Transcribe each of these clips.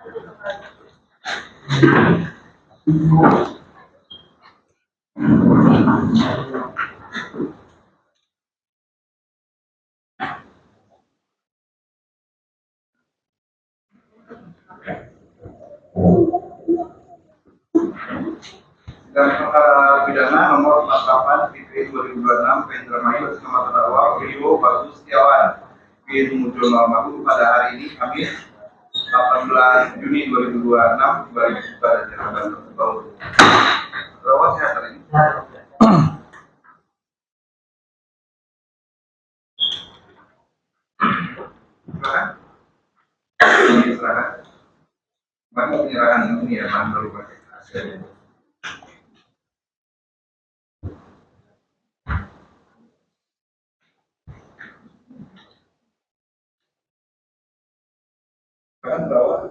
Dan perkara pidana nomor 48 PPI 2026 Indramayu bersama terdakwa Rio Bagus Setiawan bin Mudjono Almarhum pada hari ini Kamis 18 Juni 2026 kembali dibuka dan dilakukan tersebut. Terdakwa sehat hari ini. Silakan. Silakan. Maka penyerahan ini ya, Pak, baru pakai hasil. Kan bawa.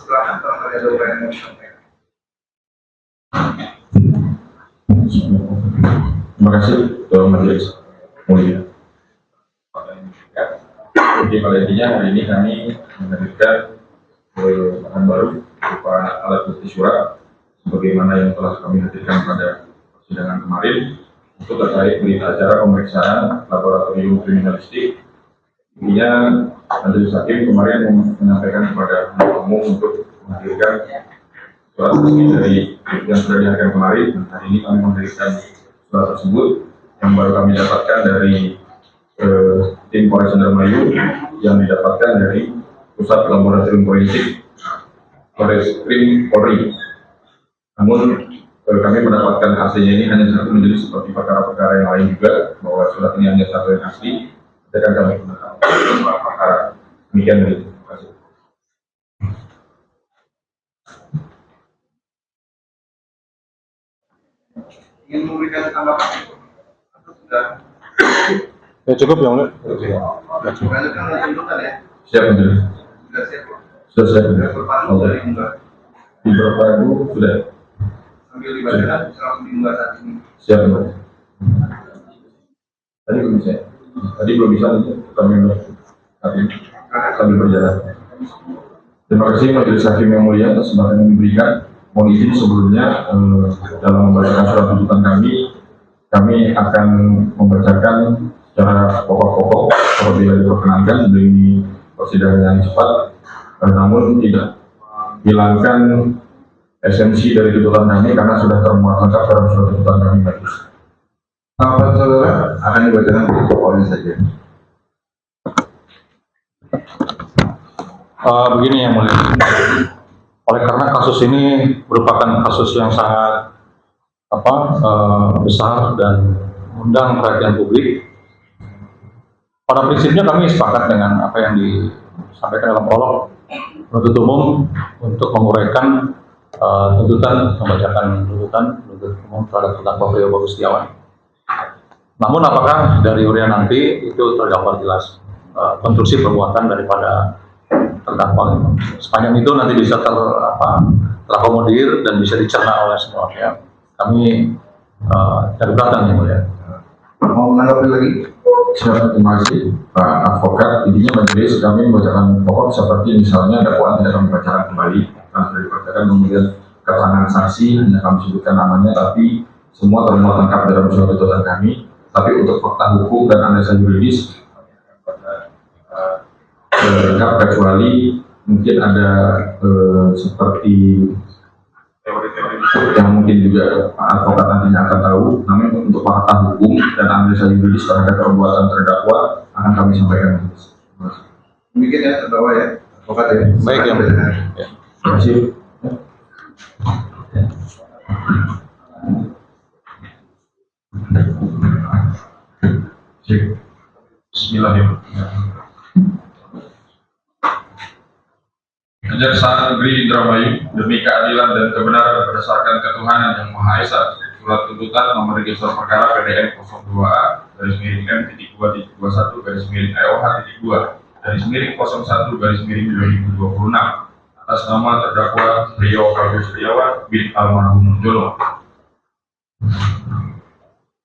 Silakan kalau ada yang mau disampaikan. Terima kasih Ketua Majelis Mulia. Jadi pada intinya hari ini kami menerbitkan bahan baru berupa alat bukti surat sebagaimana yang telah kami hadirkan pada persidangan kemarin untuk terkait berita acara pemeriksaan laboratorium kriminalistik. Intinya Majelis Hakim kemarin menyampaikan kepada umum untuk menghadirkan surat resmi dari yang sudah dihadirkan kemarin. Hari ini kami menghadirkan surat tersebut yang baru kami dapatkan dari tim Polres Indramayu yang didapatkan dari Pusat Laboratorium Forensik Barreskrim Polri. Namun kami mendapatkan hasilnya ini hanya satu, menjadi seperti perkara-perkara yang lain juga, bahwa surat ini hanya satu yang asli. Akan kami gunakan perkara demikian. Terima kasih. Ingin memberikan tanggapan atau sudah? Ya cukup ya, Mbak. Lanjutkan tuntutan ya. Siap, Majelis. Sudah siap. Sudah siap. Sudah berpadu dari Mbak. Di berpadu sudah. Sambil dibacakan bisa langsung diunggah saat ini. Siap, Mbak. Tadi belum bisa. Tadi belum bisa. Kami sambil berjalan. Terima kasih Majelis Hakim yang mulia atas kesempatan yang diberikan. Mohon izin sebelumnya dalam membacakan surat tuntutan kami akan membacakan secara pokok-pokok apabila diperkenankan demi persidangan yang cepat, namun tidak hilangkan esensi dari tuntutan kami karena sudah termuat lengkap dalam surat tuntutan kami. Bagus. Tanggapan saudara akan dibacakan pokoknya saja. Begini yang mulia, oleh karena kasus ini merupakan kasus yang sangat besar dan mengundang perhatian publik, pada prinsipnya kami sepakat dengan apa yang disampaikan dalam prolog penuntut umum untuk menguraikan membacakan tuntutan umum terhadap terdakwa Rio Bagus Setiawan. Namun apakah dari urian nanti itu terdapat jelas konstruksi perbuatan daripada terdakwa, sepanjang itu nanti bisa terakomodir dan bisa dicerna oleh semua pihak. Kami dari belakang yang mulia. Mau menanggapi lagi? Siap, terima kasih Pak Advokat. Intinya majelis kami membacakan pokok seperti misalnya dakwaan tidak kami bacakan kembali karena sudah dibacakan, kemudian keterangan saksi hanya kami sebutkan namanya, tapi semua termuat lengkap dalam surat tuntutan kami. Tapi untuk fakta hukum dan analisa yuridis lengkap, kecuali mungkin ada seperti teori-teori yang mungkin juga Pak Advokat nantinya akan tahu. Namun untuk fakta hukum dan analisa yuridis terhadap perbuatan terdakwa akan kami sampaikan. Demikian ya terdakwa ya, advokat ya. Baik ya. Terima kasih. Bismillahirrahmanirrahim. Kejaksaan Negeri Indramayu demi keadilan dan kebenaran berdasarkan ketuhanan yang Maha Esa. Surat tuntutan nomor register perkara PDN 02A /M.2.21 EOH.2 /01/2026 atas nama terdakwa Rio Bagus Setiawan bin almarhum Jono.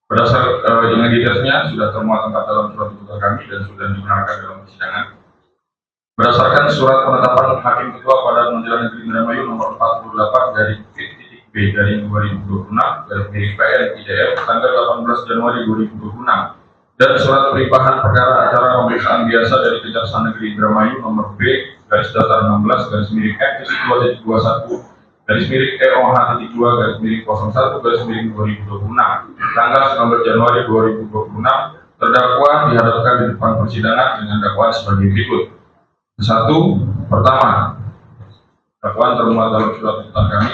Berdasar dengan detailnya sudah termuat lengkap dalam surat tuntutan kami dan sudah dibenarkan dalam persidangan. Berdasarkan surat penetapan Hakim Ketua pada Pengadilan Negeri Indramayu nomor 48 dari B dari 2026 dari PN IDF tanggal 18 Januari 2026 dan surat pelimpahan perkara acara pemeriksaan biasa dari Kejaksaan Negeri Indramayu nomor B garis datar 16 garis miring F.2.21 garis miring EOH.2 garis miring 01 garis miring 2026 tanggal 19 Januari 2026 terdakwa dihadapkan di depan persidangan dengan dakwaan sebagai berikut. Satu, pertama, dakwaan termuat dalam surat tuntutan kami.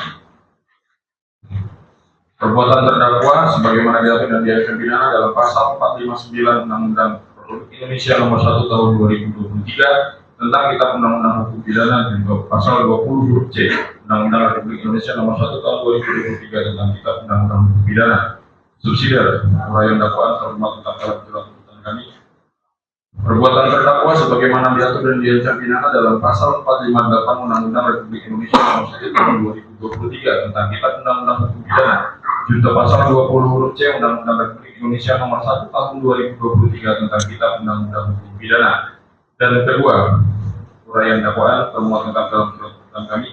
Perbuatan terdakwa sebagaimana diatur dan diancam pidana dalam pasal 459 Undang-Undang Republik Indonesia nomor 1 tahun 2023 tentang Kitab Undang-Undang Hukum Pidana dan pasal 20 huruf C Undang-Undang Republik Indonesia nomor 1 tahun 2023 tentang Kitab Undang-Undang Hukum Pidana. Subsidiar, uraian dakwaan termuat dalam surat tuntutan kami. Perbuatan terdakwa sebagaimana diatur dan diancam pidana dalam pasal 458 Undang-Undang Republik Indonesia nomor 1 tahun 2023 tentang Kitab Undang-Undang Hukum Pidana, junto pasal 20 huruf C Undang-Undang Republik Indonesia nomor 1 tahun 2023 tentang Kitab Undang-Undang Hukum Pidana. Dan kedua, uraian dakwaan termuat lengkap dalam surat tuntutan kami.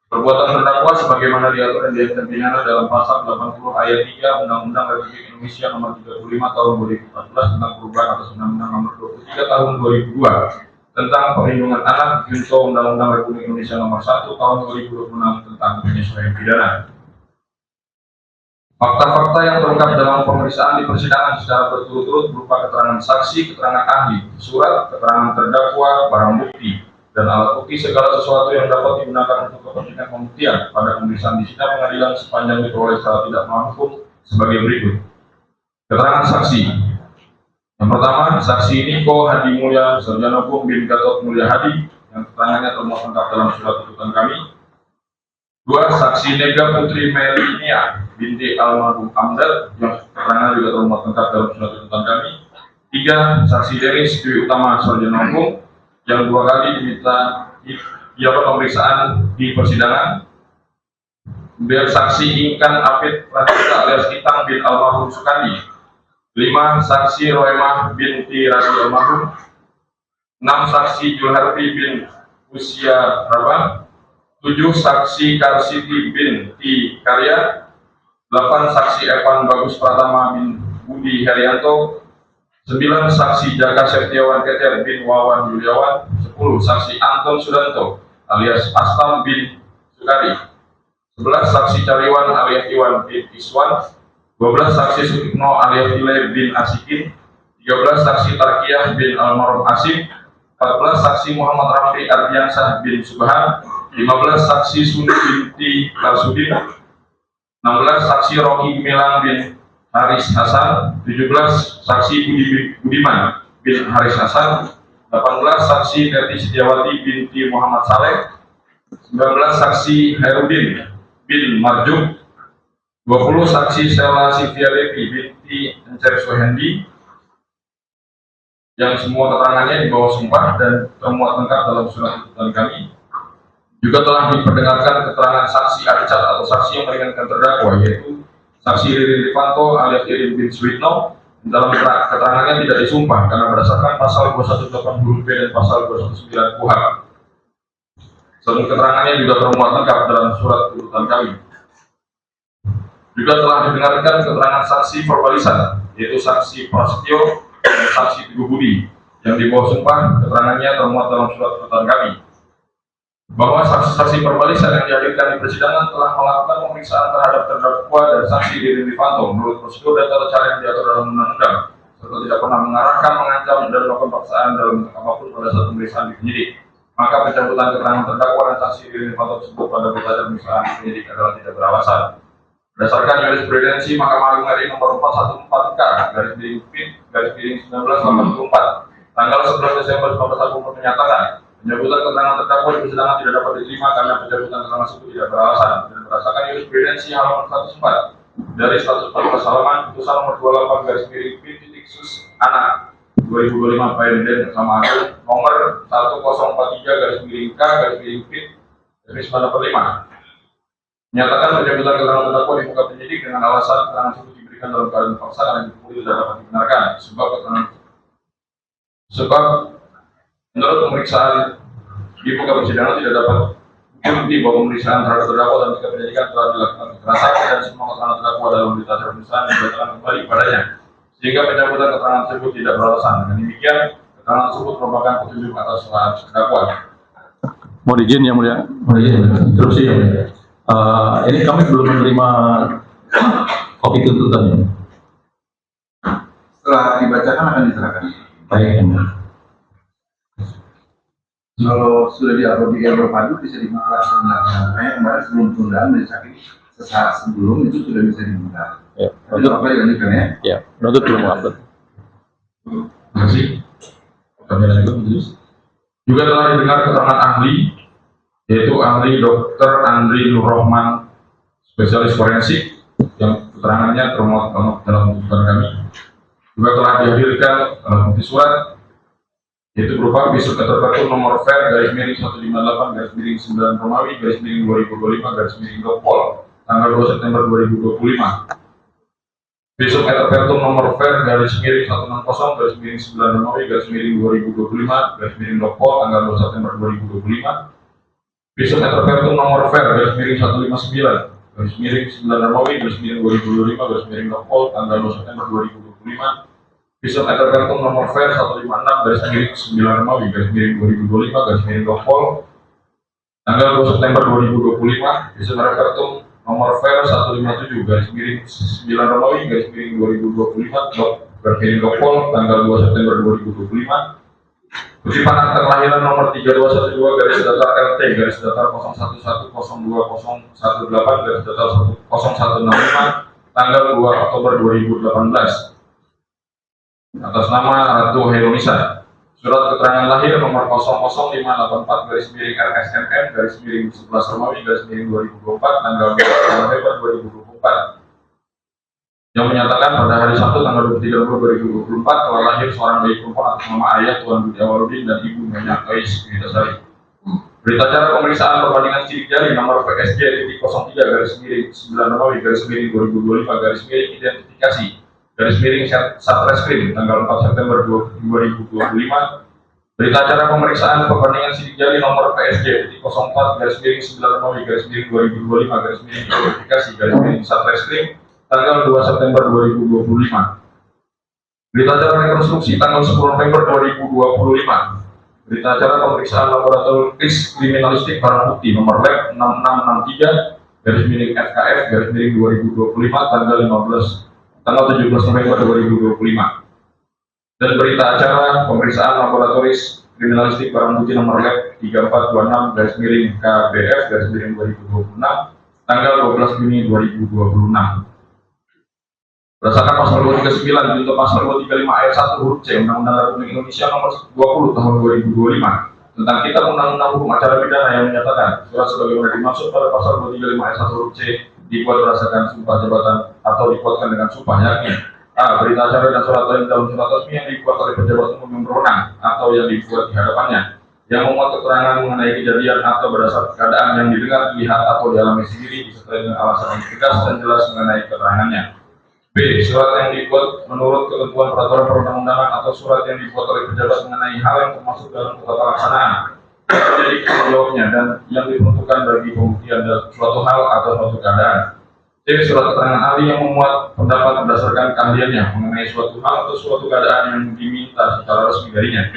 Perbuatan terdakwa sebagaimana diatur dan diancam pidana dalam pasal 80 ayat 3 Undang-Undang Republik Indonesia nomor 35 tahun 2014 tentang perubahan atas Undang-Undang nomor 23 tahun 2002 tentang perlindungan anak, junto Undang-Undang Republik Indonesia nomor 1 tahun 2026 tentang penyesuaian pidana. Fakta-fakta yang terungkap dalam pemeriksaan di persidangan secara berturut-turut berupa keterangan saksi, keterangan ahli, surat, keterangan terdakwa, barang bukti, dan alat bukti segala sesuatu yang dapat digunakan untuk kepentingan pembuktian pada pemeriksaan di sidang pengadilan sepanjang diperoleh secara tidak melawan hukum sebagai berikut. Keterangan saksi. Yang pertama, saksi Niko Hadi Mulya Sarjana Hukum bin Gatot Mulya Hadi yang keterangannya termuat lengkap dalam surat tuntutan kami. Dua, saksi Nega Putri Melinia binti almarhum Amdal yang keterangannya juga termuat lengkap dalam surat tuntutan kami. Tiga, saksi Deris Dwi Utama Sarjana Hukum yang dua kali diminta pemeriksaan di persidangan. Kemudian saksi Ingkan Afid Pratita alias Itang bin almarhum Sukandi. 5, saksi Roemah binti Rasi almarhum. 6, saksi Julharfi bin Usia Rabang. 7, saksi Karsiti binti Karya. 8, saksi Evan Bagus Pratama bin Budi Herianto. 9, saksi Jaka Septiawan Keter bin Wawan Yuliawan. 10, saksi Anton Sudanto alias Astam bin Sukari. 11, saksi Cariwan alias Iwan bin Iswan. 12, saksi Sutikno alias Ile bin Asikin. 13, saksi Tarkiyah bin Almarhum Asim. 14, saksi Muhammad Rafi Ardiansah bin Subhan. 15, saksi Suni binti Karsudin. 16, saksi Rocky Milang bin Haris Hasan. 17, saksi Budiman bin Haris Hasan. 18, saksi Neti Setiawati binti Muhammad Saleh. 19, saksi Herudin bin Marjuk. 20, saksi Sela Sivia Levi binti Encer Suhendi yang semua keterangannya di bawah sumpah dan termuat lengkap dalam surat tuntutan kami. Juga telah diperdengarkan keterangan saksi Arcat atau saksi yang meringankan terdakwa, yaitu saksi Ririn Rifanto alias Irin bin Suwitno. Dalam keterangannya tidak disumpah karena berdasarkan pasal 218 huruf B dan pasal 219 KUHP. Sebelum keterangannya juga termuat lengkap dalam surat tuntutan kami. Juga telah didengarkan keterangan saksi verbalisan yaitu saksi Prasetyo dan saksi Teguh Budi, yang di bawah sumpah keterangannya termuat dalam surat tuntutan kami. Bahwa saksi-saksi perbalisan yang dihadirkan di persidangan telah melakukan pemeriksaan terhadap terdakwa dan saksi Didi Rifanto menurut prosedur dan tata cara yang diatur dalam undang-undang, serta tidak pernah mengarahkan, mengancam, dan melakukan paksaan dalam bentuk apapun pada saat pemeriksaan di penyidik. Maka pencabutan keterangan terdakwa dan saksi Didi Rifanto tersebut pada berita pemeriksaan penyidik adalah tidak beralasan. Berdasarkan jurisprudensi Mahkamah Agung RI nomor 414K garis miring 1984 tanggal 11 Desember 1980 menyatakan pencabutan keterangan terdakwa di persidangan tidak dapat diterima karena pencabutan keterangan tersebut tidak beralasan, dan berdasarkan jurisprudensi halaman 104 dari 114 halaman putusan nomor 28 garis miring P.Sus anak 2025 Pn sama Agung nomor 1043 garis miring K garis miring P garis 95 menyatakan pencabutan keterangan terdakwa di muka penyidik dengan alasan keterangan tersebut diberikan dalam keadaan paksa dan dipukuli tidak dapat dibenarkan sebab menurut pemeriksaan di muka persidangan tidak dapat bukti bahwa pemeriksaan terhadap terdakwa dan jika penyidikan telah dilakukan kekerasan dan semua keterangan terdakwa dalam berita acara pemeriksaan dibacakan kembali padanya, sehingga pencabutan keterangan tersebut tidak beralasan. Dengan demikian, keterangan tersebut merupakan petunjuk atas terdakwa. Mohon izin yang mulia. Terus sih. Ini kami belum menerima kopi tuntutannya. Setelah dibacakan akan diserahkan. Baik. Kalau sudah diupload di Padu bisa dibuka sebenarnya. Makanya kemarin sebelum tundaan mencapai sesaat sebelum itu sudah bisa dibuka. Ya, untuk apa dilanjutkan ya? Ya, penuntut belum upload. Terima kasih. Kami lanjutkan terus. Juga telah didengar keterangan ahli, yaitu ahli Dr. Andri Nur Rahman, spesialis forensik, yang keterangannya termuat dalam tuntutan kami. Juga telah dihadirkan bukti surat, yaitu berupa besok tertentu nomor fair garis miring 158 garis miring 9 Romawi garis miring 2025 garis miring Dopol tanggal 2 September 2025. Besok tertentu nomor fair garis miring 160 garis miring 9 Romawi garis miring 2025 garis miring Dopol tanggal 2 September 2025. Besok tertentu nomor fair garis miring 159 garis miring 9 Romawi garis miring 2025 garis miring Dopol tanggal 2 September 2025. Besok tertentu nomor fair 156 garis miring 9 Romawi garis miring 2025 garis miring Dopol tanggal 2 September 2025. Besok tertentu nomor fair 157 garis miring 9 Romawi garis miring 2025 garis miring Dopol tanggal 2 September 2025. Kutipan akta kelahiran nomor 3212 garis datar LT garis datar 01102018 garis datar 0165 tanggal 2 Oktober 2018 atas nama Ratu Heronisa. Surat keterangan lahir nomor 00584 garis miring RSMM garis miring 11 Romawi garis miring 2024 tanggal 2 November 2024 yang menyatakan pada hari Sabtu tanggal 23 November 2024 telah lahir seorang bayi perempuan atas nama ayah Tuan Budi Awaludin dan ibu Nyonya Ais Widitasari. Berita acara pemeriksaan perbandingan sidik jari nomor PSJ 03 garis miring 9 Romawi garis miring 2025 garis miring identifikasi garis miring Satreskrim tanggal 4 September 2025. Berita acara pemeriksaan perbandingan sidik jari nomor PSJ 04 garis miring 9 Romawi garis miring 2025 garis miring identifikasi garis miring Satreskrim tanggal 2 September 2025. Berita acara rekonstruksi tanggal 10 November 2025. Berita acara pemeriksaan laboratoris kriminalistik barang bukti nomor lab 6663 garis miring FKF garis miring 2025 tanggal 17 November 2025. Dan berita acara pemeriksaan laboratoris kriminalistik barang bukti nomor lab 3426 garis miring KBF garis miring 2026 tanggal 12 Juni 2026. Berdasarkan pasal 239 junto pasal 235 ayat 1 huruf C Undang-Undang Republik Indonesia nomor 20 tahun 2025 tentang Kitab Undang-Undang Hukum Acara Pidana yang menyatakan surat sebagaimana dimaksud pada pasal 235 ayat 1 huruf C dibuat berdasarkan sumpah jabatan atau dibuatkan dengan sumpah, yakni a. Berita acara dan surat lain dalam surat resmi yang dibuat oleh pejabat umum yang berwenang atau yang dibuat di hadapannya yang memuat keterangan mengenai kejadian atau berdasar keadaan yang didengar, dilihat atau dialami sendiri disertai dengan alasan yang tegas dan jelas mengenai keterangannya. B. Surat yang dibuat menurut ketentuan peraturan perundang-undangan atau surat yang dibuat oleh pejabat mengenai hal yang termasuk dalam tata laksanaan yang menjadi tanggung jawabnya dan yang diperuntukkan bagi pembuktian suatu hal atau suatu keadaan. C. Surat keterangan ahli yang memuat pendapat berdasarkan keahliannya mengenai suatu hal atau suatu keadaan yang diminta secara resmi darinya.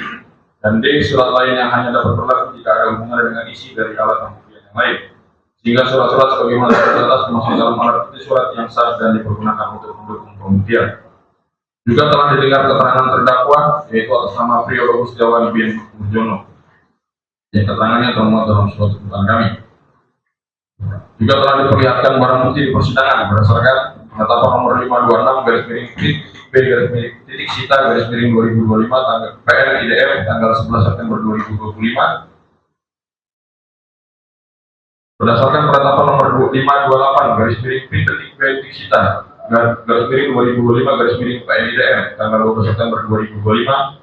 Dan D. Surat lain yang hanya dapat berlaku jika ada hubungan dengan isi dari alat pembuktian yang lain. Sehingga surat-surat sebagaimana di atas termasuk dalam alat bukti surat yang sah dan dipergunakan untuk mendukung pembuktian. Juga telah didengar keterangan terdakwa, yaitu atas nama Priyo Bagus Setiawan bin Murjono, yang keterangannya termuat dalam surat tuntutan kami. Juga telah diperlihatkan barang bukti di persidangan berdasarkan penetapan nomor 526/B-CITA-2025 tanggal PN IDM tanggal 11 September 2025. Berdasarkan penetapan nomor 528/B-CITA-2025 PN IDM tanggal 12 September 2025.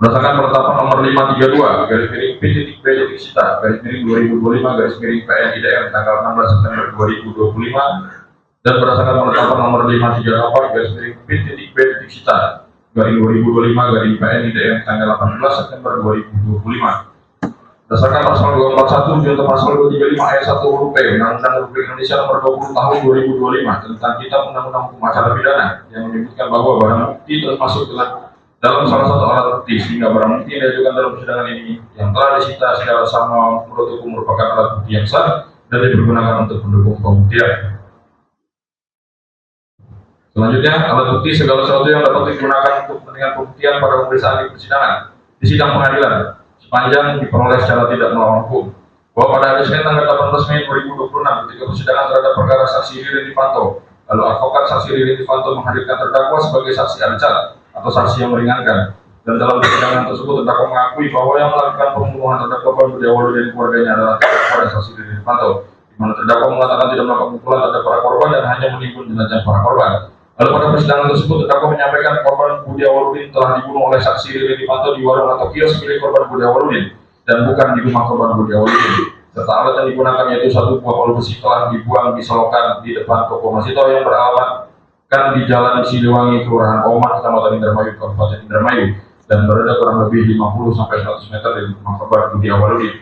Berdasarkan penetapan nomor 532/B-CITA-2025 PN IDM tanggal 16 September 2025 dan berdasarkan penetapan nomor 538/B-CITA-2025 PN IDM tanggal 18 September 2025. Berdasarkan pasal 241 junto pasal 235 ayat 1 huruf P Undang-Undang Republik Indonesia nomor 20 tahun 2025 tentang Kitab Undang-Undang Hukum Acara Pidana yang menyebutkan bahwa barang bukti termasuk dalam salah satu alat bukti, sehingga barang bukti yang diajukan dalam persidangan ini yang telah disita secara sama menurut hukum merupakan alat bukti yang sah dan dipergunakan untuk mendukung pembuktian. Selanjutnya, alat bukti segala sesuatu yang dapat digunakan untuk kepentingan pembuktian pada pemeriksaan di persidangan di sidang pengadilan sepanjang diperoleh secara tidak melawan hukum. Bahwa pada hari Senin tanggal 18 Mei 2026 ketika persidangan terhadap perkara saksi Ririn Ivanto, lalu advokat saksi Ririn Ivanto menghadirkan terdakwa sebagai saksi acara atau saksi yang meringankan, dan dalam persidangan tersebut terdakwa mengakui bahwa yang melakukan pembunuhan terhadap korban Budi Awaludin dan keluarganya adalah terdakwa dan saksi Ririn Ivanto, di mana terdakwa mengatakan tidak melakukan pemukulan terhadap para korban dan hanya menimbun jenazah para korban. Lalu pada persidangan tersebut terdakwa menyampaikan korban Budi Awaludin telah dibunuh oleh saksi Ririn Ivanto di warung atau kios milik korban Budi Awaludin dan bukan di rumah korban Budi Awaludin, serta alat yang digunakan yaitu satu buah palu besi telah dibuang di selokan di depan toko Masito yang beralamat di Jalan Siliwangi, Kelurahan Oman, Kecamatan Indramayu, Kabupaten Indramayu, dan berada kurang lebih 50-100 meter dari rumah korban Budi Awaludin.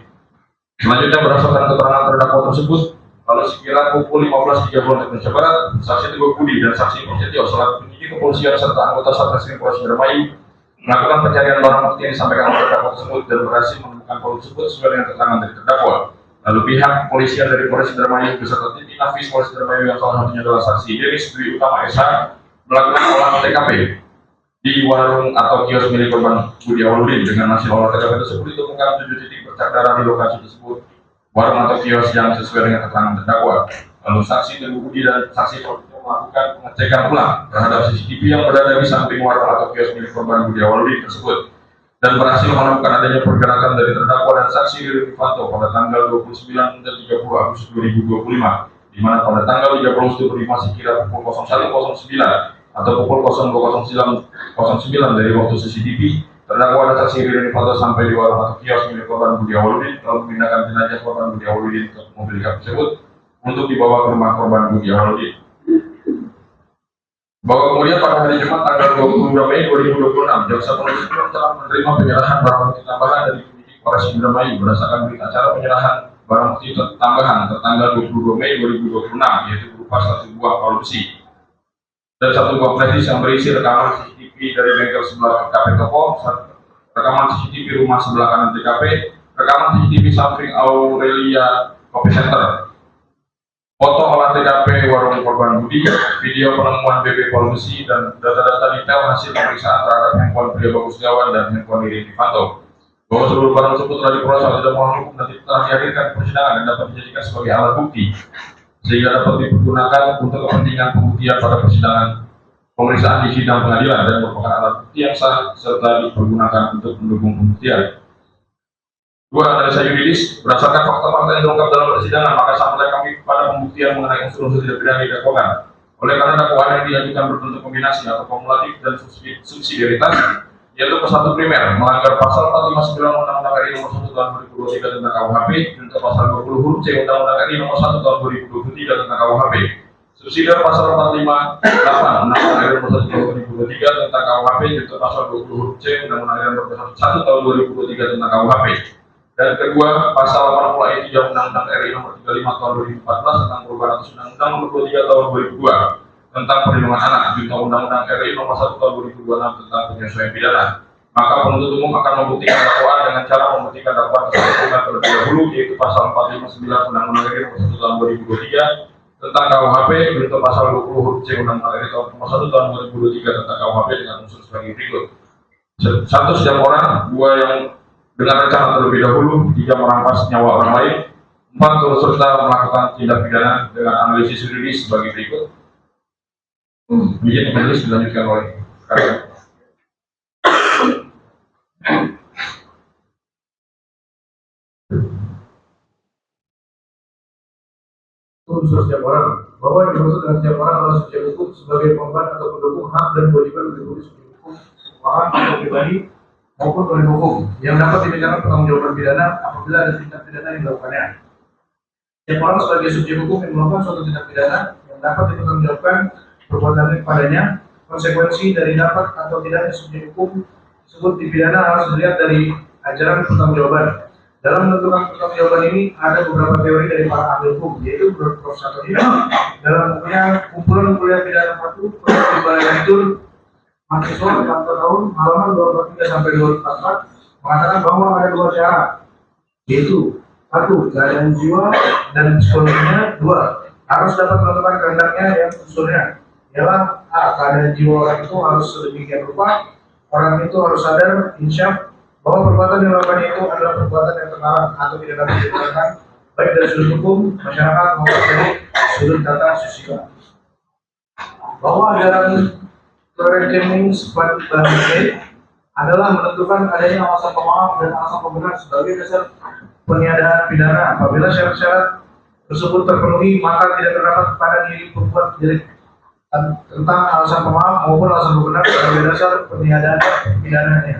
Selanjutnya, berdasarkan keterangan terdakwa tersebut, lalu sekira pukul 15.30 Indonesia Barat, saksi Teguh Budi dan saksi Prasetyo selaku penyidik kepolisian serta anggota Satreskrim Polres Indramayu melakukan pencarian barang bukti yang disampaikan oleh terdakwa tersebut dan berhasil menemukan palu tersebut sesuai dengan keterangan dari terdakwa. Lalu pihak kepolisian dari Polres Indramayu beserta tim Inafis Polres Indramayu yang salah satunya adalah saksi Denis Dwi Utama SH melakukan olah TKP di warung atau kios milik korban Budi Awaludin. Dengan hasil olah TKP tersebut ditemukan 7 titik bercak darah di lokasi tersebut, warung atau kios yang sesuai dengan keterangan terdakwa. Lalu saksi Teguh Budi dan saksi Prasetyo melakukan pengecekan ulang terhadap CCTV yang berada di samping warung atau kios milik korban Budi Awaludin tersebut, dan berhasil menemukan adanya pergerakan dari terdakwa dan saksi Ririn Ivanto pada tanggal 29 dan 30 Agustus 2025, di mana pada tanggal 30 September sekira pukul 01.09 atau pukul 02.09 dari waktu CCTV, terdakwa dan saksi Ririn Ivanto sampai di warung atau kios milik korban Budi Awaludin lalu memindahkan jenazah korban Budi Awaludin ke mobil pick-up tersebut untuk dibawa ke rumah korban Budi Awaludin. Bahwa kemudian pada hari Jumat tanggal 22 Mei 2026, jaksa penuntut umum telah menerima penyerahan barang bukti tambahan dari penyidik Polres Indramayu berdasarkan berita acara penyerahan barang bukti tambahan tertanggal 22 Mei 2026, yaitu berupa satu buah palu besi dan satu buah flash disk yang berisi rekaman CCTV dari bengkel sebelah TKP toko, rekaman CCTV rumah sebelah kanan TKP, rekaman CCTV samping Aurelia Coffee Center, foto olah TKP warung korban Budi, video penemuan BB palu besi, dan data-data detail hasil pemeriksaan terhadap handphone Priyo Bagus Setiawan dan handphone Ririn Ivanto. Bahwa seluruh barang tersebut telah diperoleh secara tidak melawan hukum dan telah dihadirkan ke persidangan dan dapat dijadikan sebagai alat bukti sehingga dapat dipergunakan untuk kepentingan pembuktian pada persidangan pemeriksaan di sidang pengadilan dan merupakan alat bukti yang sah serta dipergunakan untuk mendukung pembuktian. Dua, analisa yuridis berdasarkan fakta-fakta yang terungkap dalam persidangan, maka sampai kami pada pembuktian mengenai unsur-unsur tidak pidana didakwakan. Oleh karena dakwaan yang diajukan berbentuk kombinasi atau kumulatif dan subsidiaritas, yaitu persatu primer melanggar pasal 459 Undang-Undang RI Nomor 1 Tahun 2023 tentang KUHP, junto pasal 20 huruf C Undang-Undang RI Nomor 1 Tahun 2023 tentang KUHP. Subsidiar pasal 458 Undang-Undang RI Nomor 1 Tahun 2023 tentang KUHP, junto pasal 20 huruf C Undang-Undang RI Nomor 1 Tahun 2023 tentang KUHP. Dan kedua, pasal 80 ayat 3 Undang-Undang RI Nomor 35 Tahun 2014 tentang perubahan atas Undang-Undang Nomor 23 Tahun 2002 tentang perlindungan anak, junto Undang-Undang RI Nomor 1 Tahun 2026 tentang penyesuaian pidana. Maka penuntut umum akan membuktikan dakwaan dengan cara membuktikan dakwaan tersebut terlebih dahulu, yaitu pasal 459 Undang-Undang RI Nomor 1 Tahun 2023 tentang KUHP, junto pasal 20 huruf C Undang-Undang RI Nomor 1 Tahun 2023 tentang KUHP dengan unsur sebagai berikut. 1. Setiap orang. 2. Yang dengan rencana terlebih dahulu. 3. Merampas nyawa orang lain. 4. Turut serta melakukan tindak pidana dengan analisis yuridis sebagai berikut. Izin majelis dilanjutkan oleh karya. Unsur setiap orang, bahwa yang dimaksud dengan setiap orang adalah subjek hukum sebagai pembuat atau pendukung hak dan kewajiban mengikuti subjek hukum orang atau pribadi maupun oleh hukum yang dapat dimintakan pertanggungjawaban pidana apabila ada tindak pidana yang dilakukannya. Setiap orang sebagai subjek hukum yang melakukan suatu tindak pidana yang dapat dipertanggungjawabkan perbuatannya kepadanya, konsekuensi dari dapat atau tidaknya subjek hukum tersebut dipidana harus dilihat dari ajaran pertanggungjawaban. Dalam menentukan pertanggungjawaban ini ada beberapa teori dari para ahli hukum, yaitu Prof. Satria dalam bukunya Kumpulan Kuliah Pidana 1 di Balai Lantur Mahasiswa kantor tahun halaman 243 sampai 244 mengatakan bahwa ada dua syarat, yaitu 1. Keadaan jiwa dan psikologinya. 2. Harus dapat menentukan kehendaknya yang unsurnya ialah A. Keadaan jiwa orang itu harus sedemikian rupa, orang itu harus sadar, insyaf bahwa perbuatan yang dilakukan itu adalah perbuatan yang terlarang atau tidak dapat dilakukan baik dari sudut hukum, masyarakat maupun dari sudut tata sosial. Bahwa ajaran Clarence Sebastian adalah menentukan adanya alasan pemaaf dan alasan pembenar sebagai dasar peniadaan pidana. Apabila syarat-syarat tersebut terpenuhi, maka tidak terdapat pada diri berbuat jelek tentang alasan pemaaf maupun alasan pembenar sebagai dasar peniadaan pidananya.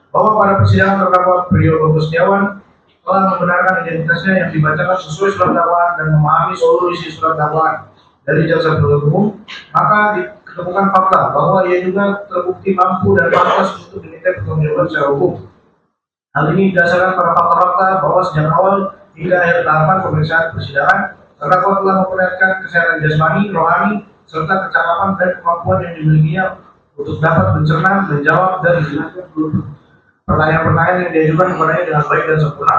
Bahwa pada persidangan terdakwa Priyo Bagus Setiawan telah membenarkan identitasnya yang dibacakan sesuai surat dakwaan dan memahami seluruh isi surat dakwaan dari jaksa penuntut umum, maka ditemukan fakta bahwa ia juga terbukti mampu dan pantas untuk diminta pertanggungjawaban secara hukum. Hal ini didasarkan pada fakta-fakta bahwa sejak awal hingga akhir tahapan pemeriksaan persidangan, terdakwa telah memperlihatkan kesehatan jasmani, rohani, serta kecakapan dan kemampuan yang dimilikinya untuk dapat mencerna, menjawab, dan menjelaskan pertanyaan-pertanyaan yang diajukan kepadanya dengan baik dan sempurna.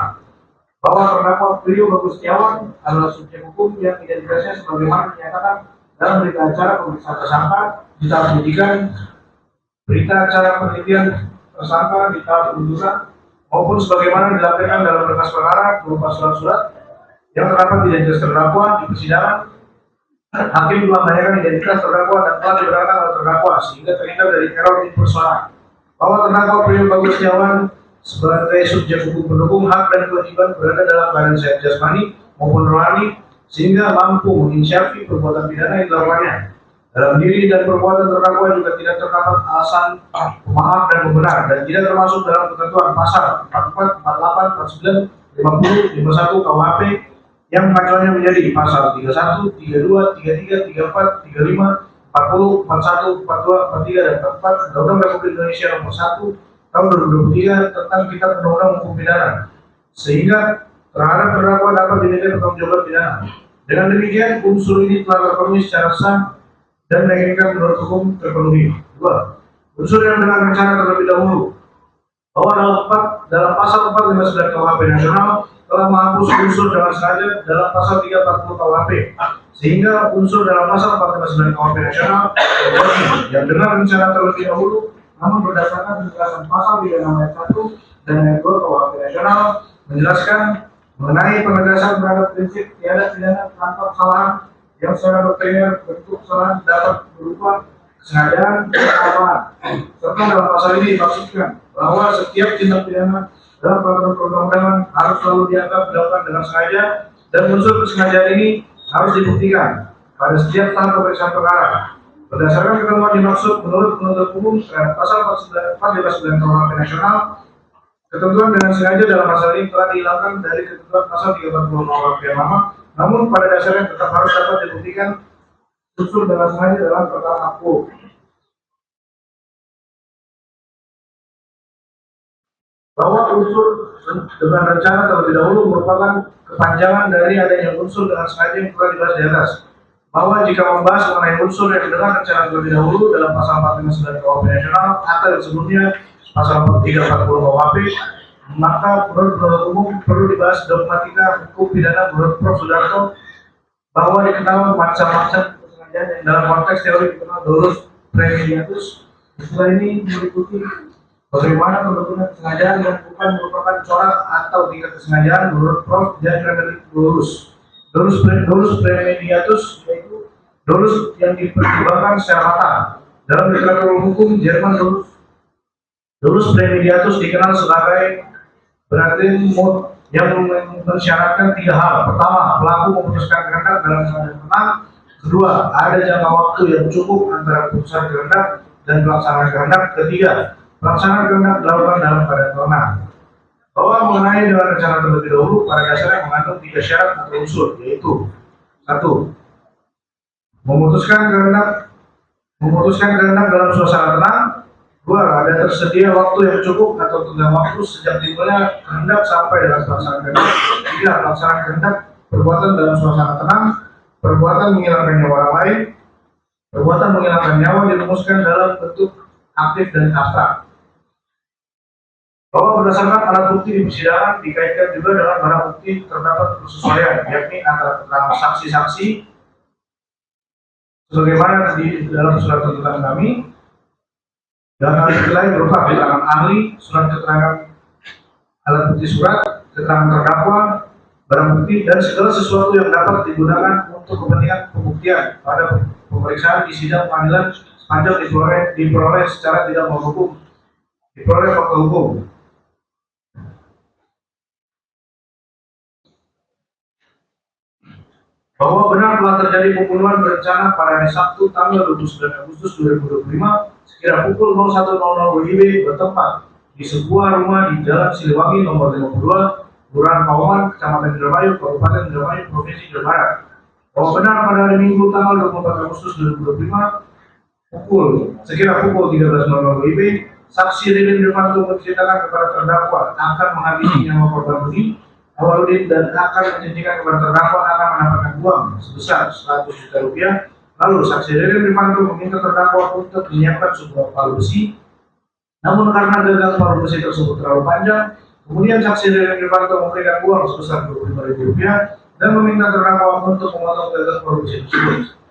Bahwa terdakwa Priyo Bagus Setiawan adalah subjek hukum yang identitasnya sebagaimana dinyatakan dalam berita acara pemeriksaan tersangka di tahap penyidikan, berita acara penelitian tersangka di tahap penuntutan, maupun sebagaimana dilampirkan dalam berkas perkara berupa surat-surat yang terdapat identitas terdakwa di persidangan. Hakim telah menanyakan identitas terdakwa dan telah dibenarkan oleh terdakwa sehingga terhindar dari teror impersonal. Bahwa terdakwa Priyo Bagus Setiawan sebagai subjek hukum pendukung hak dan kewajiban berada dalam keadaan sehat jasmani maupun rohani sehingga mampu menginsyafi perbuatan pidana yang dilakukannya. Dalam diri dan perbuatan terdakwa juga tidak terdapat alasan pemaaf dan pembenar dan tidak termasuk dalam ketentuan pasal 44, 48, 49, 50, 51 KUHP yang mengacuannya menjadi pasal 31, 32, 33, 34, 35, 40, 41, 42, 43, dan 44 Undang-Undang Republik Indonesia Nomor 1 Tahun 2023 tentang Kitab Undang-Undang Hukum Pidana, sehingga terhadap terdakwa dapat diminta pertanggungjawaban pidana. Dengan demikian, unsur ini telah terpenuhi secara sah dan meyakinkan menurut hukum terpenuhi. 2. Unsur yang dengan rencana terlebih dahulu, bahwa dalam pasal 459 KUHP nasional telah menghapus unsur dengan sengaja dalam pasal 340 KUHP, sehingga unsur dalam pasal 459 KUHP nasional yang dengan rencana terlebih dahulu, namun berdasarkan penjelasan pasal 36 ayat 1 dan ayat 2 KUHP nasional menjelaskan mengenai penegasan terhadap prinsip tiada pidana tanpa kesalahan yang secara doktrinir bentuk kesalahan dapat berupa kesengajaan dan kesalahan. Serta dalam pasal ini dimaksudkan bahwa setiap tindak pidana dalam peraturan perundang-undangan harus selalu dianggap dilakukan dengan sengaja dan unsur kesengajaan ini harus dibuktikan pada setiap tahap pemeriksaan perkara. Berdasarkan ketentuan dimaksud menurut penuntut umum terhadap pasal 459 KUHP nasional, ketentuan dengan sengaja dalam pasal ini telah dihilangkan dari ketentuan pasal 340 KUHP yang lama, namun pada dasarnya tetap harus dapat dibuktikan unsur dengan sengaja dalam perkara aku. bahwa unsur dengan rencana terlebih dahulu merupakan kepanjangan dari adanya unsur dengan sengaja yang telah dibahas di atas. Bahwa jika membahas mengenai unsur yang dengan rencana terlebih dahulu dalam pasal 459 KUHP nasional atau yang sebelumnya pasal 340 KUHP, maka menurut penuntut umum perlu dibahas dogmatika hukum pidana menurut Prof. Sudarto bahwa dikenal macam-macam kesengajaan yang dalam konteks teori dikenal dolus premediatus. Istilah ini meliputi bagaimana pembentukan kesengajaan yang bukan merupakan corak atau tingkat kesengajaan menurut Prof. dan Frederick Dolus. Dolus premediatus yaitu dolus yang dipertimbangkan secara matang. Dalam literatur hukum Jerman, dolus premediatus dikenal sebagai berarti yang mensyaratkan 3 hal. Pertama, pelaku memutuskan kehendak dalam keadaan tenang. Kedua, ada jangka waktu yang cukup antara keputusan kehendak dan pelaksanaan kehendak. Ketiga, pelaksanaan kehendak dilakukan dalam keadaan tenang. Bahwa mengenai dengan rencana terlebih dahulu pada dasarnya mengandung 3 syarat atau unsur, yaitu 1. Memutuskan kehendak dalam suasana tenang. 2. Ada tersedia waktu yang cukup atau tenggang waktu sejak timbulnya kehendak sampai dengan pelaksanaan kehendak. 3. Pelaksanaan kehendak perbuatan dalam suasana tenang. Perbuatan menghilangkan nyawa orang lain. Perbuatan menghilangkan nyawa dirumuskan dalam bentuk aktif dan abstrak. Bahwa berdasarkan alat bukti di persidangan dikaitkan juga dengan barang bukti terdapat persesuaian, yakni antara keterangan saksi-saksi sebagaimana di dalam surat tuntutan kami dan hal lain berupa keterangan ahli, surat keterangan alat bukti surat, keterangan terdakwa, barang bukti dan segala sesuatu yang dapat digunakan untuk kepentingan pembuktian pada pemeriksaan di sidang pengadilan sepanjang diperoleh secara tidak menghukum, diperoleh fakta hukum. Bahwa benar telah terjadi pembunuhan berencana pada hari Sabtu tanggal 29 Agustus 2025 sekira pukul 01.00 WIB bertempat di sebuah rumah di Jalan Siliwangi nomor 52, Kelurahan Kauman, Kecamatan Indramayu, Kabupaten Indramayu, Provinsi Jawa Barat. Bahwa benar pada hari Minggu tanggal 24 Agustus 2025 sekira pukul 13.00 WIB, saksi Ririn Rifanto menceritakan kepada terdakwa akan menghabisi nyawa korban Budi Awaludin dan akan menjanjikan kepada terdakwa akan mendapatkan uang sebesar 100 juta rupiah. Lalu saksi Ririn Rifanto meminta terdakwa untuk menyiapkan sebuah palu besi. Namun karena gagal palu besi tersebut terlalu panjang, kemudian saksi Ririn Rifanto memberikan uang sebesar 25.000 rupiah dan meminta terdakwa untuk memotong gagal palu besi tersebut.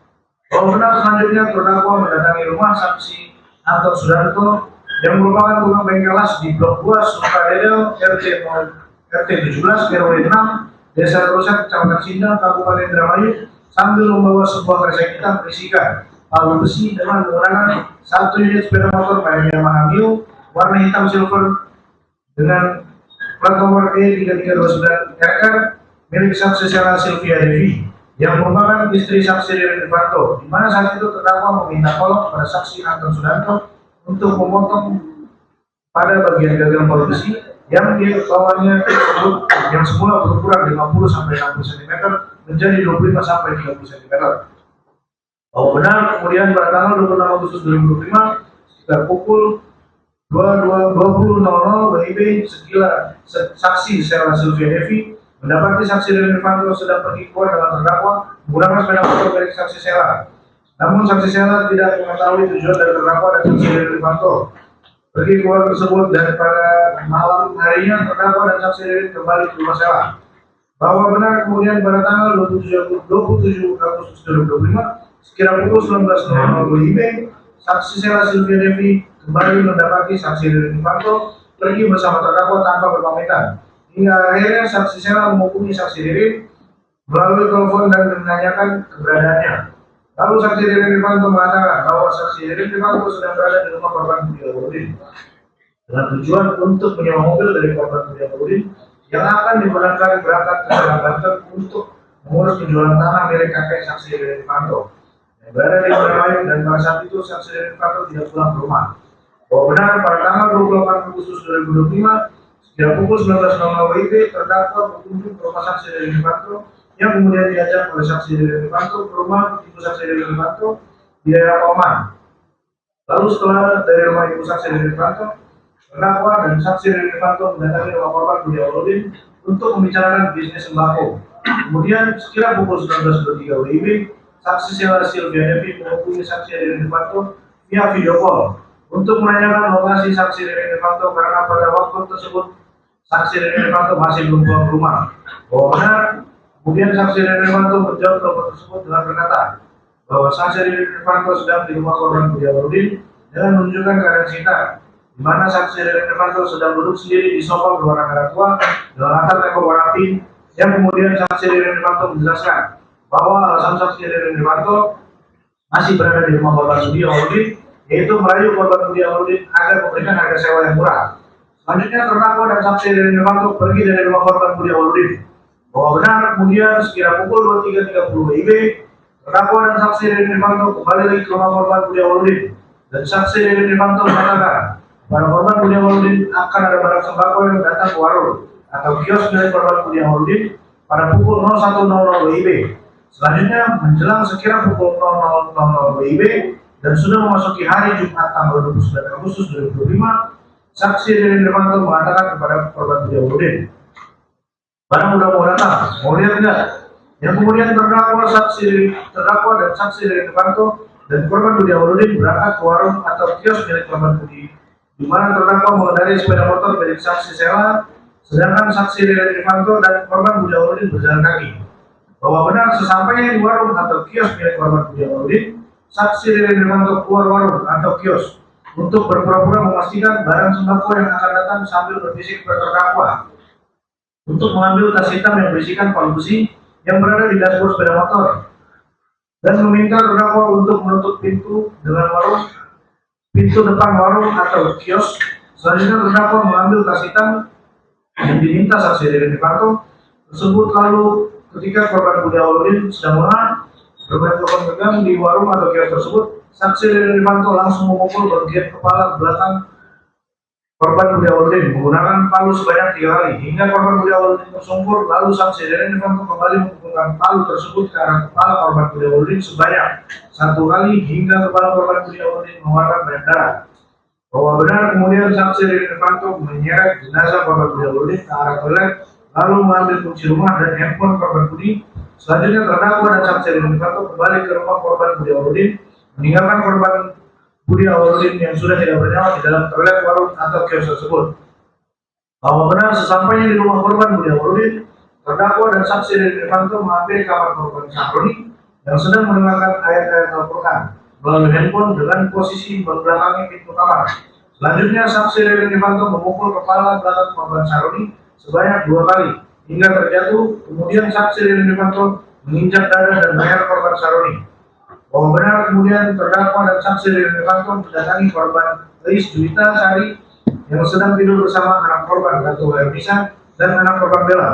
Bahwa benar selanjutnya terdakwa mendatangi rumah saksi Anton Sudarto yang merupakan tukang bengkel las di Blok 2 Sukadedel RT 17 RW 6 Desa Terusan Kecamatan Sindang Kabupaten Indramayu sambil membawa sebuah kresek hitam berisikan palu besi dengan menggunakan 1 unit sepeda motor merek Yamaha Mio warna hitam silver dengan plat nomor E3329RR milik saksi Sela Sylvia Devi yang merupakan istri saksi Ririn Rifanto, di mana saat itu terdakwa meminta tolong kepada saksi Anton Sudarto untuk memotong pada bagian gagang palu besi yang bawahnya tersebut yang semula berukuran 50 sampai 60 cm menjadi 25 sampai 30 cm. Bahwa benar kemudian pada tanggal 26 Agustus 2025 sekitar pukul 20.00 WIB saksi Sela Sylvia Devi mendapati saksi Ririn Rifanto sedang pergi keluar dengan terdakwa menggunakan sepeda motor milik saksi Sela. Namun saksi Sela tidak mengetahui tujuan dari terdakwa dan saksi Ririn Rifanto pergi keluar tersebut dan pada malam harinya terdakwa dan saksi Ririn kembali ke rumah Sela. Bahwa benar kemudian pada tanggal 27 Agustus 2025 sekira pukul 19.00 WIB saksi Sela Sylvia Devi kembali mendapati saksi Ririn Rifanto pergi bersama terdakwa tanpa berpamitan. Hingga akhirnya saksi Sela menghubungi saksi Ririn melalui telepon dan menanyakan keberadaannya. Lalu saksi Ririn Rifanto mengatakan bahwa saksi Ririn Rifanto sedang berada di rumah korban Budi Awaludin dengan tujuan untuk menyewa mobil dari korban Budi Awaludin yang akan digunakan berangkat ke Serang Banten untuk mengurus penjualan tanah milik kakek saksi Ririn Rifanto yang berada di Indramayu dan pada saat itu saksi Ririn Rifanto tidak pulang ke rumah. Bahwa benar pada tanggal 28 Agustus 2025 sekira pukul 19.00 WIB terdakwa berkunjung ke rumah saksi Ririn Rifanto yang kemudian diajak oleh saksi Ririn Rifanto ke rumah ibu saksi Ririn Rifanto di daerah Kauman. Lalu setelah dari rumah ibu saksi Ririn Rifanto, terdakwa dan saksi Rene Irvanto mendatangi rumah korban Budi Awaludin untuk membicarakan bisnis sembako. Kemudian sekira pukul 19.23 WIB, saksi Sylvia Devi menghubungi saksi Rene Irvanto via video call untuk menanyakan lokasi saksi Rene Irvanto karena pada waktu tersebut saksi Rene Irvanto masih belum pulang ke rumah. Bahwa benar, kemudian saksi Rene Irvanto menjawab telepon tersebut dengan berkata bahwa saksi Rene Irvanto sedang di rumah korban Budi Awaludin dengan menunjukkan keadaan sekitar, di mana saksi Rene Irvanto sedang duduk sendiri di sofa berwarna merah tua dengan latar tembok warna pink, yang kemudian saksi Rene Irvanto menjelaskan bahwa alasan saksi Rene Irvanto masih berada di rumah korban Budi Awaludin yaitu merayu korban Budi Awaludin agar memberikan harga sewa yang murah. Selanjutnya terdakwa dan saksi Rene Irvanto pergi dari rumah korban Budi Awaludin. Bahwa benar, kemudian sekira pukul 23.30 WIB, terdakwa dan saksi Rene Irvanto kembali lagi ke rumah korban Budi Awaludin dan saksi Rene Irvanto mengatakan pada korban Budi Awaludin akan ada barang sembako yang datang ke warung atau kios milik korban Budi Awaludin pada pukul 01.00 WIB. Selanjutnya menjelang sekira pukul 00.00 WIB dan sudah memasuki hari Jumat tanggal 29 Agustus 2025, saksi Rene Irvanto mengatakan kepada korban Budi Awaludin, "Barang udah mau datang, mau lihat nggak?" Yang kemudian terdakwa dan saksi Rene Irvanto dan korban Budi Awaludin berangkat ke warung atau kios milik korban Budi, di mana terdakwa mengendarai sepeda motor milik saksi Sela, sedangkan saksi Rene Irvanto dan korban Budi Awaludin berjalan kaki. Bahwa benar sesampainya di warung atau kios milik korban Budi Awaludin, saksi Rene Irvanto keluar warung atau kios untuk berpura-pura memastikan barang sembako yang akan datang sambil berbisik kepada terdakwa untuk mengambil tas hitam yang berisikan palu besi yang berada di dashboard sepeda motor dan meminta terdakwa untuk menutup pintu depan warung atau kios. Selanjutnya terdakwa mengambil tas hitam yang diminta saksi Rene Irvanto tersebut. Lalu ketika korban Budi Awaludin sedang lengah bermain telepon genggam di warung atau kios tersebut, saksi Rene Irvanto langsung memukul bagian kepala belakang korban Budi Awaludin menggunakan palu sebanyak 3 kali hingga korban Budi Awaludin tersungkur. Lalu saksi Rene Irvanto kembali memukulkan palu tersebut ke arah kepala korban Budi Awaludin sebanyak 1 kali hingga kepala korban Budi Awaludin mengeluarkan banyak darah. Bahwa benar, kemudian saksi Rene Irvanto menyeret jenazah korban Budi Awaludin ke arah toilet lalu mengambil kunci rumah dan handphone korban Budi. Selanjutnya terdakwa dan saksi Rene Irvanto kembali ke rumah korban Budi Awaludin, meninggalkan korban Budi Awaludin yang sudah tidak bernyawa di dalam toilet warung atau kios tersebut. Bahwa benar, sesampainya di rumah korban Budi Awaludin, terdakwa dan saksi Rene Irvanto menghampiri kamar korban Sahroni yang sedang mendengarkan ayat-ayat Al-Quran melalui handphone dengan posisi membelakangi pintu kamar. Selanjutnya saksi Rene Irvanto memukul kepala belakang korban Sahroni sebanyak 2 kali hingga terjatuh. Kemudian saksi Rene Irvanto menginjak dada dan leher korban Sahroni. Bahwa benar, kemudian terdakwa dan saksi Rene Irvanto mendatangi korban Eis Juwita Sari yang sedang tidur bersama anak korban Ratu Hermisa dan anak korban Bella.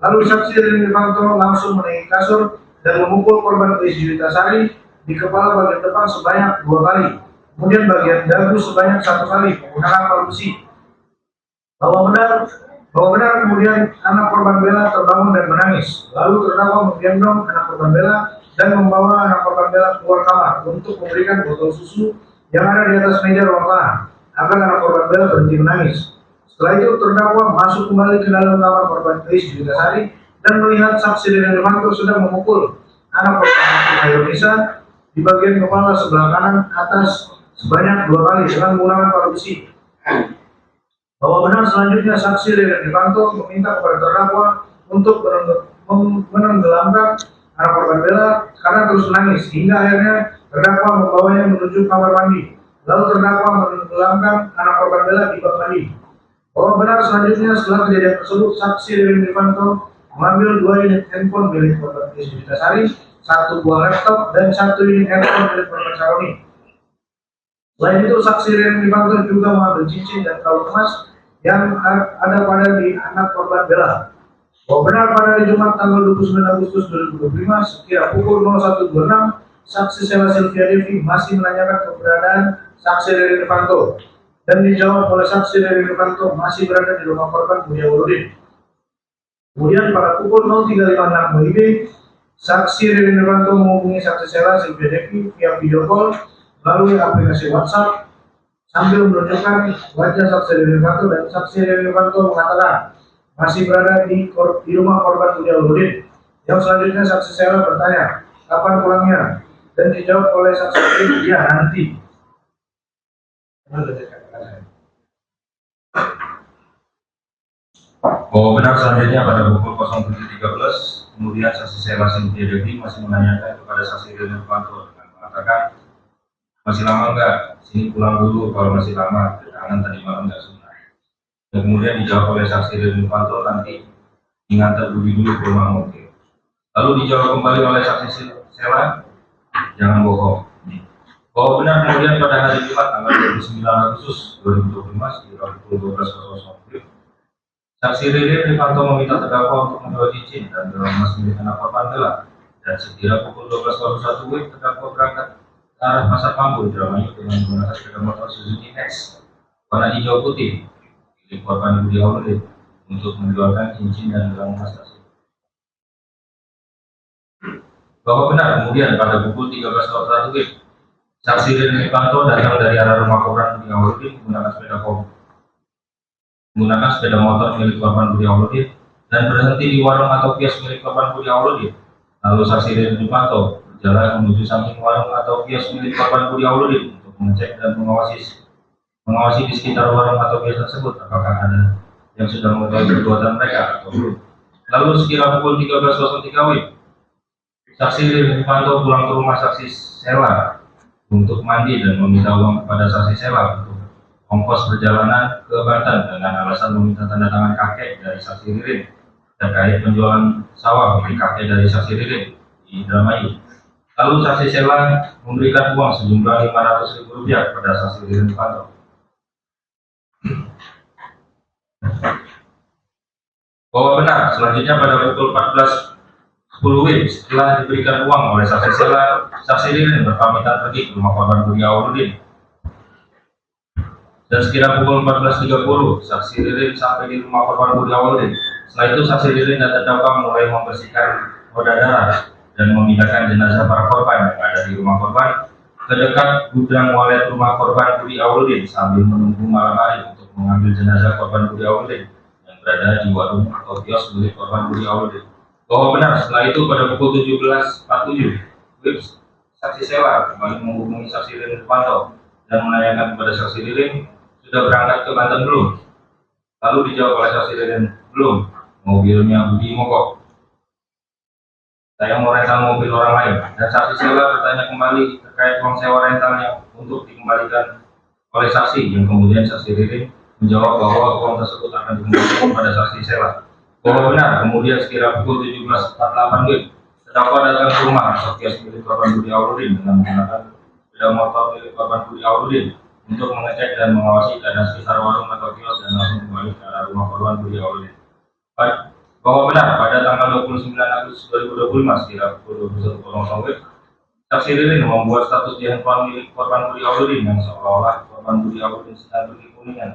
Lalu saksi Rene Irvanto langsung menaiki kasur dan memukul korban Eis Juwita Sari di kepala bagian depan sebanyak 2 kali, kemudian bagian dagu sebanyak 1 kali menggunakan palu besi. Bahwa benar, kemudian anak korban Bella terbangun dan menangis. Lalu terdakwa menggendong anak korban Bella dan membawa anak korban Bella keluar kamar untuk memberikan botol susu yang ada di atas meja ruang tengah agar anak korban Bella berhenti menangis. Setelah itu terdakwa masuk kembali ke dalam kamar korban Eis Juwita Sari dan melihat saksi Rene Irvanto sedang memukul anak korban Ratu Hermisa di bagian kepala sebelah kanan atas sebanyak 2 kali dengan menggunakan palu besi. Bahwa benar, selanjutnya saksi Rene Irvanto meminta kepada terdakwa untuk menenggelamkan anak korban Bella karena terus menangis hingga akhirnya terdakwa membawanya menuju kamar mandi. Lalu terdakwa menenggelamkan anak korban Bella di bak mandi. Bahwa benar, selanjutnya setelah kejadian tersebut saksi Rene Irvanto mengambil 2 unit handphone milik korban Eis Juwita Sari, 1 buah laptop dan 1 unit handphone milik korban Sahroni. Selain itu, saksi Rene Irvanto juga mengambil cincin dan kalung emas yang ada pada di anak korban Bella. Bahwa benar, pada hari Jumat tanggal 29 Agustus 2025 sekira pukul 01.26, saksi Sylvia Devi masih menanyakan keberadaan saksi Rene Irvanto dan dijawab oleh saksi Rene Irvanto masih berada di rumah korban Budi Awaludin. Kemudian pada pukul 03.56 WIB, saksi Rene Irvanto menghubungi saksi Sylvia Devi via video call melalui aplikasi WhatsApp sambil menunjukkan wajah saksi Riri Fanto, dan saksi Riri Fanto mengatakan masih berada di rumah korban Budi Awaludin. Yang selanjutnya saksi Sela bertanya, kapan pulangnya? Dan dijawab oleh saksi Riri, ya nanti. Bahwa benar selanjutnya pada pukul 07.13, kemudian saksi Sela Cynthia Dewi masih menanyakan kepada saksi Riri Fanto dengan mengatakan, masih lama enggak? Sini pulang dulu, kalau masih lama, keterangan tadi malam enggak sunnah. Dan kemudian dijawab oleh saksi Riri Fanto, nanti ingat Budi dulu ke rumah mobil. Lalu dijawab kembali oleh saksi Sela, jangan bohong. Bahwa benar kemudian pada hari Jumat tanggal 29 Agustus 2025 sekitar pukul 12.00, saksi Riri Fanto meminta terdakwa untuk menjual cincin dan gelang emas milik anak korban gelap, dan sekira pukul 12.01 WIB terdakwa berangkat ke arah Pasar Mambu Indramayu dengan menggunakan sepeda motor Suzuki X warna hijau putih milik korban Budi Awaludin untuk menjualkan cincin dan gelang emas tersebut. Bahwa benar kemudian pada pukul 13.01 WIB saksi Riri Fanto datang dari arah rumah korban Budi Awaludin menggunakan sepeda motor milik korban Budi Awaludin dan berhenti di warung atau kios milik korban Budi Awaludin. Lalu saksi Riri Fanto berjalan menuju samping warung atau kios milik korban Budi Awaludin untuk mengecek dan mengawasi di sekitar warung atau kios tersebut apakah ada yang sudah mengetahui perbuatan mereka atau belum. Lalu sekira pukul 13.03 WIB saksi Riri Fanto pulang ke rumah saksi Sela untuk mandi dan meminta uang kepada saksi Sela untuk ongkos perjalanan ke Banten dengan alasan meminta tanda tangan kakek dari saksi Ririn terkait penjualan sawah milik kakek dari saksi Ririn di Indramayu. Lalu saksi Sela memberikan uang sejumlah Rp500.000 pada saksi Ririn Fanto. Bahwa benar selanjutnya pada pukul 14.10 WIB setelah diberikan uang oleh saksi Sela, saksi Ririn berpamitan pergi ke rumah korban Budi Awaludin. Dan sekira pukul 14.30, saksi Ririn sampai di rumah korban Budi Awaludin. Setelah itu saksi Ririn dan terdakwa mulai membersihkan noda darah dan memindahkan jenazah para korban yang ada di rumah korban ke dekat gudang walet rumah korban Budi Awaludin sambil menunggu malam hari untuk mengambil jenazah korban Budi Awaludin yang berada di warung atau kios milik korban Budi Awaludin. Bahwa benar setelah itu pada pukul 17.47, WIB saksi Sela kembali menghubungi saksi Ririn Fanto dan menanyakan kepada saksi Ririn, sudah berangkat ke Banten belum? Lalu dijawab oleh saksi Ririn, belum, mobilnya Budi mogok. Saya mau rental mobil orang lain. Dan saksi Sela bertanya kembali terkait uang sewa rentalnya untuk dikembalikan oleh saksi, yang kemudian saksi Ririn menjawab bahwa uang tersebut akan dikembalikan pada saksi Sela. Bahwa benar kemudian sekira pukul 17.48 WIB terdakwa datang ke rumah atau kios milik korban Budi Awaludin dengan menggunakan sepeda motor milik korban Budi Awaludin untuk mengecek dan mengawasi keadaan sekitar warung atau kios dan langsung kembali ke arah rumah korban Budi Awaludin. Bahwa benar pada tanggal 29 Agustus 2025 sekira pukul 21.00 WIB saksi Ririn membuat status di handphone milik korban Budi Awaludin yang seolah-olah korban Budi Awaludin sedang pergi Kuningan.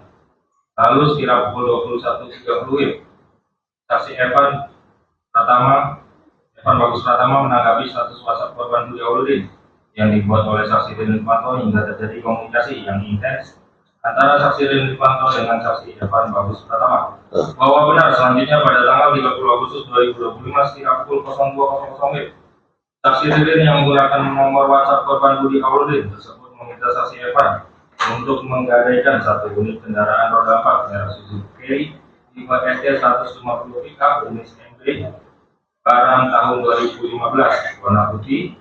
Lalu sekira pukul 21.30 WIB saksi Evan Bagus Pratama menanggapi status WhatsApp korban Budi Awaludin yang dibuat oleh saksi Ririn Fanto hingga terjadi komunikasi yang intens antara saksi Ririn Fanto dengan saksi Evan Bagus Pratama. Bahwa benar selanjutnya pada tanggal 30 Agustus 2025 sekira pukul 02.00 WIB saksi Ririn yang menggunakan nomor WhatsApp korban Budi Awaludin tersebut meminta saksi Evan untuk menggadaikan satu unit kendaraan roda 4 merek Suzuki 5ST 150 pickup jenis MB barang tahun 2015 warna putih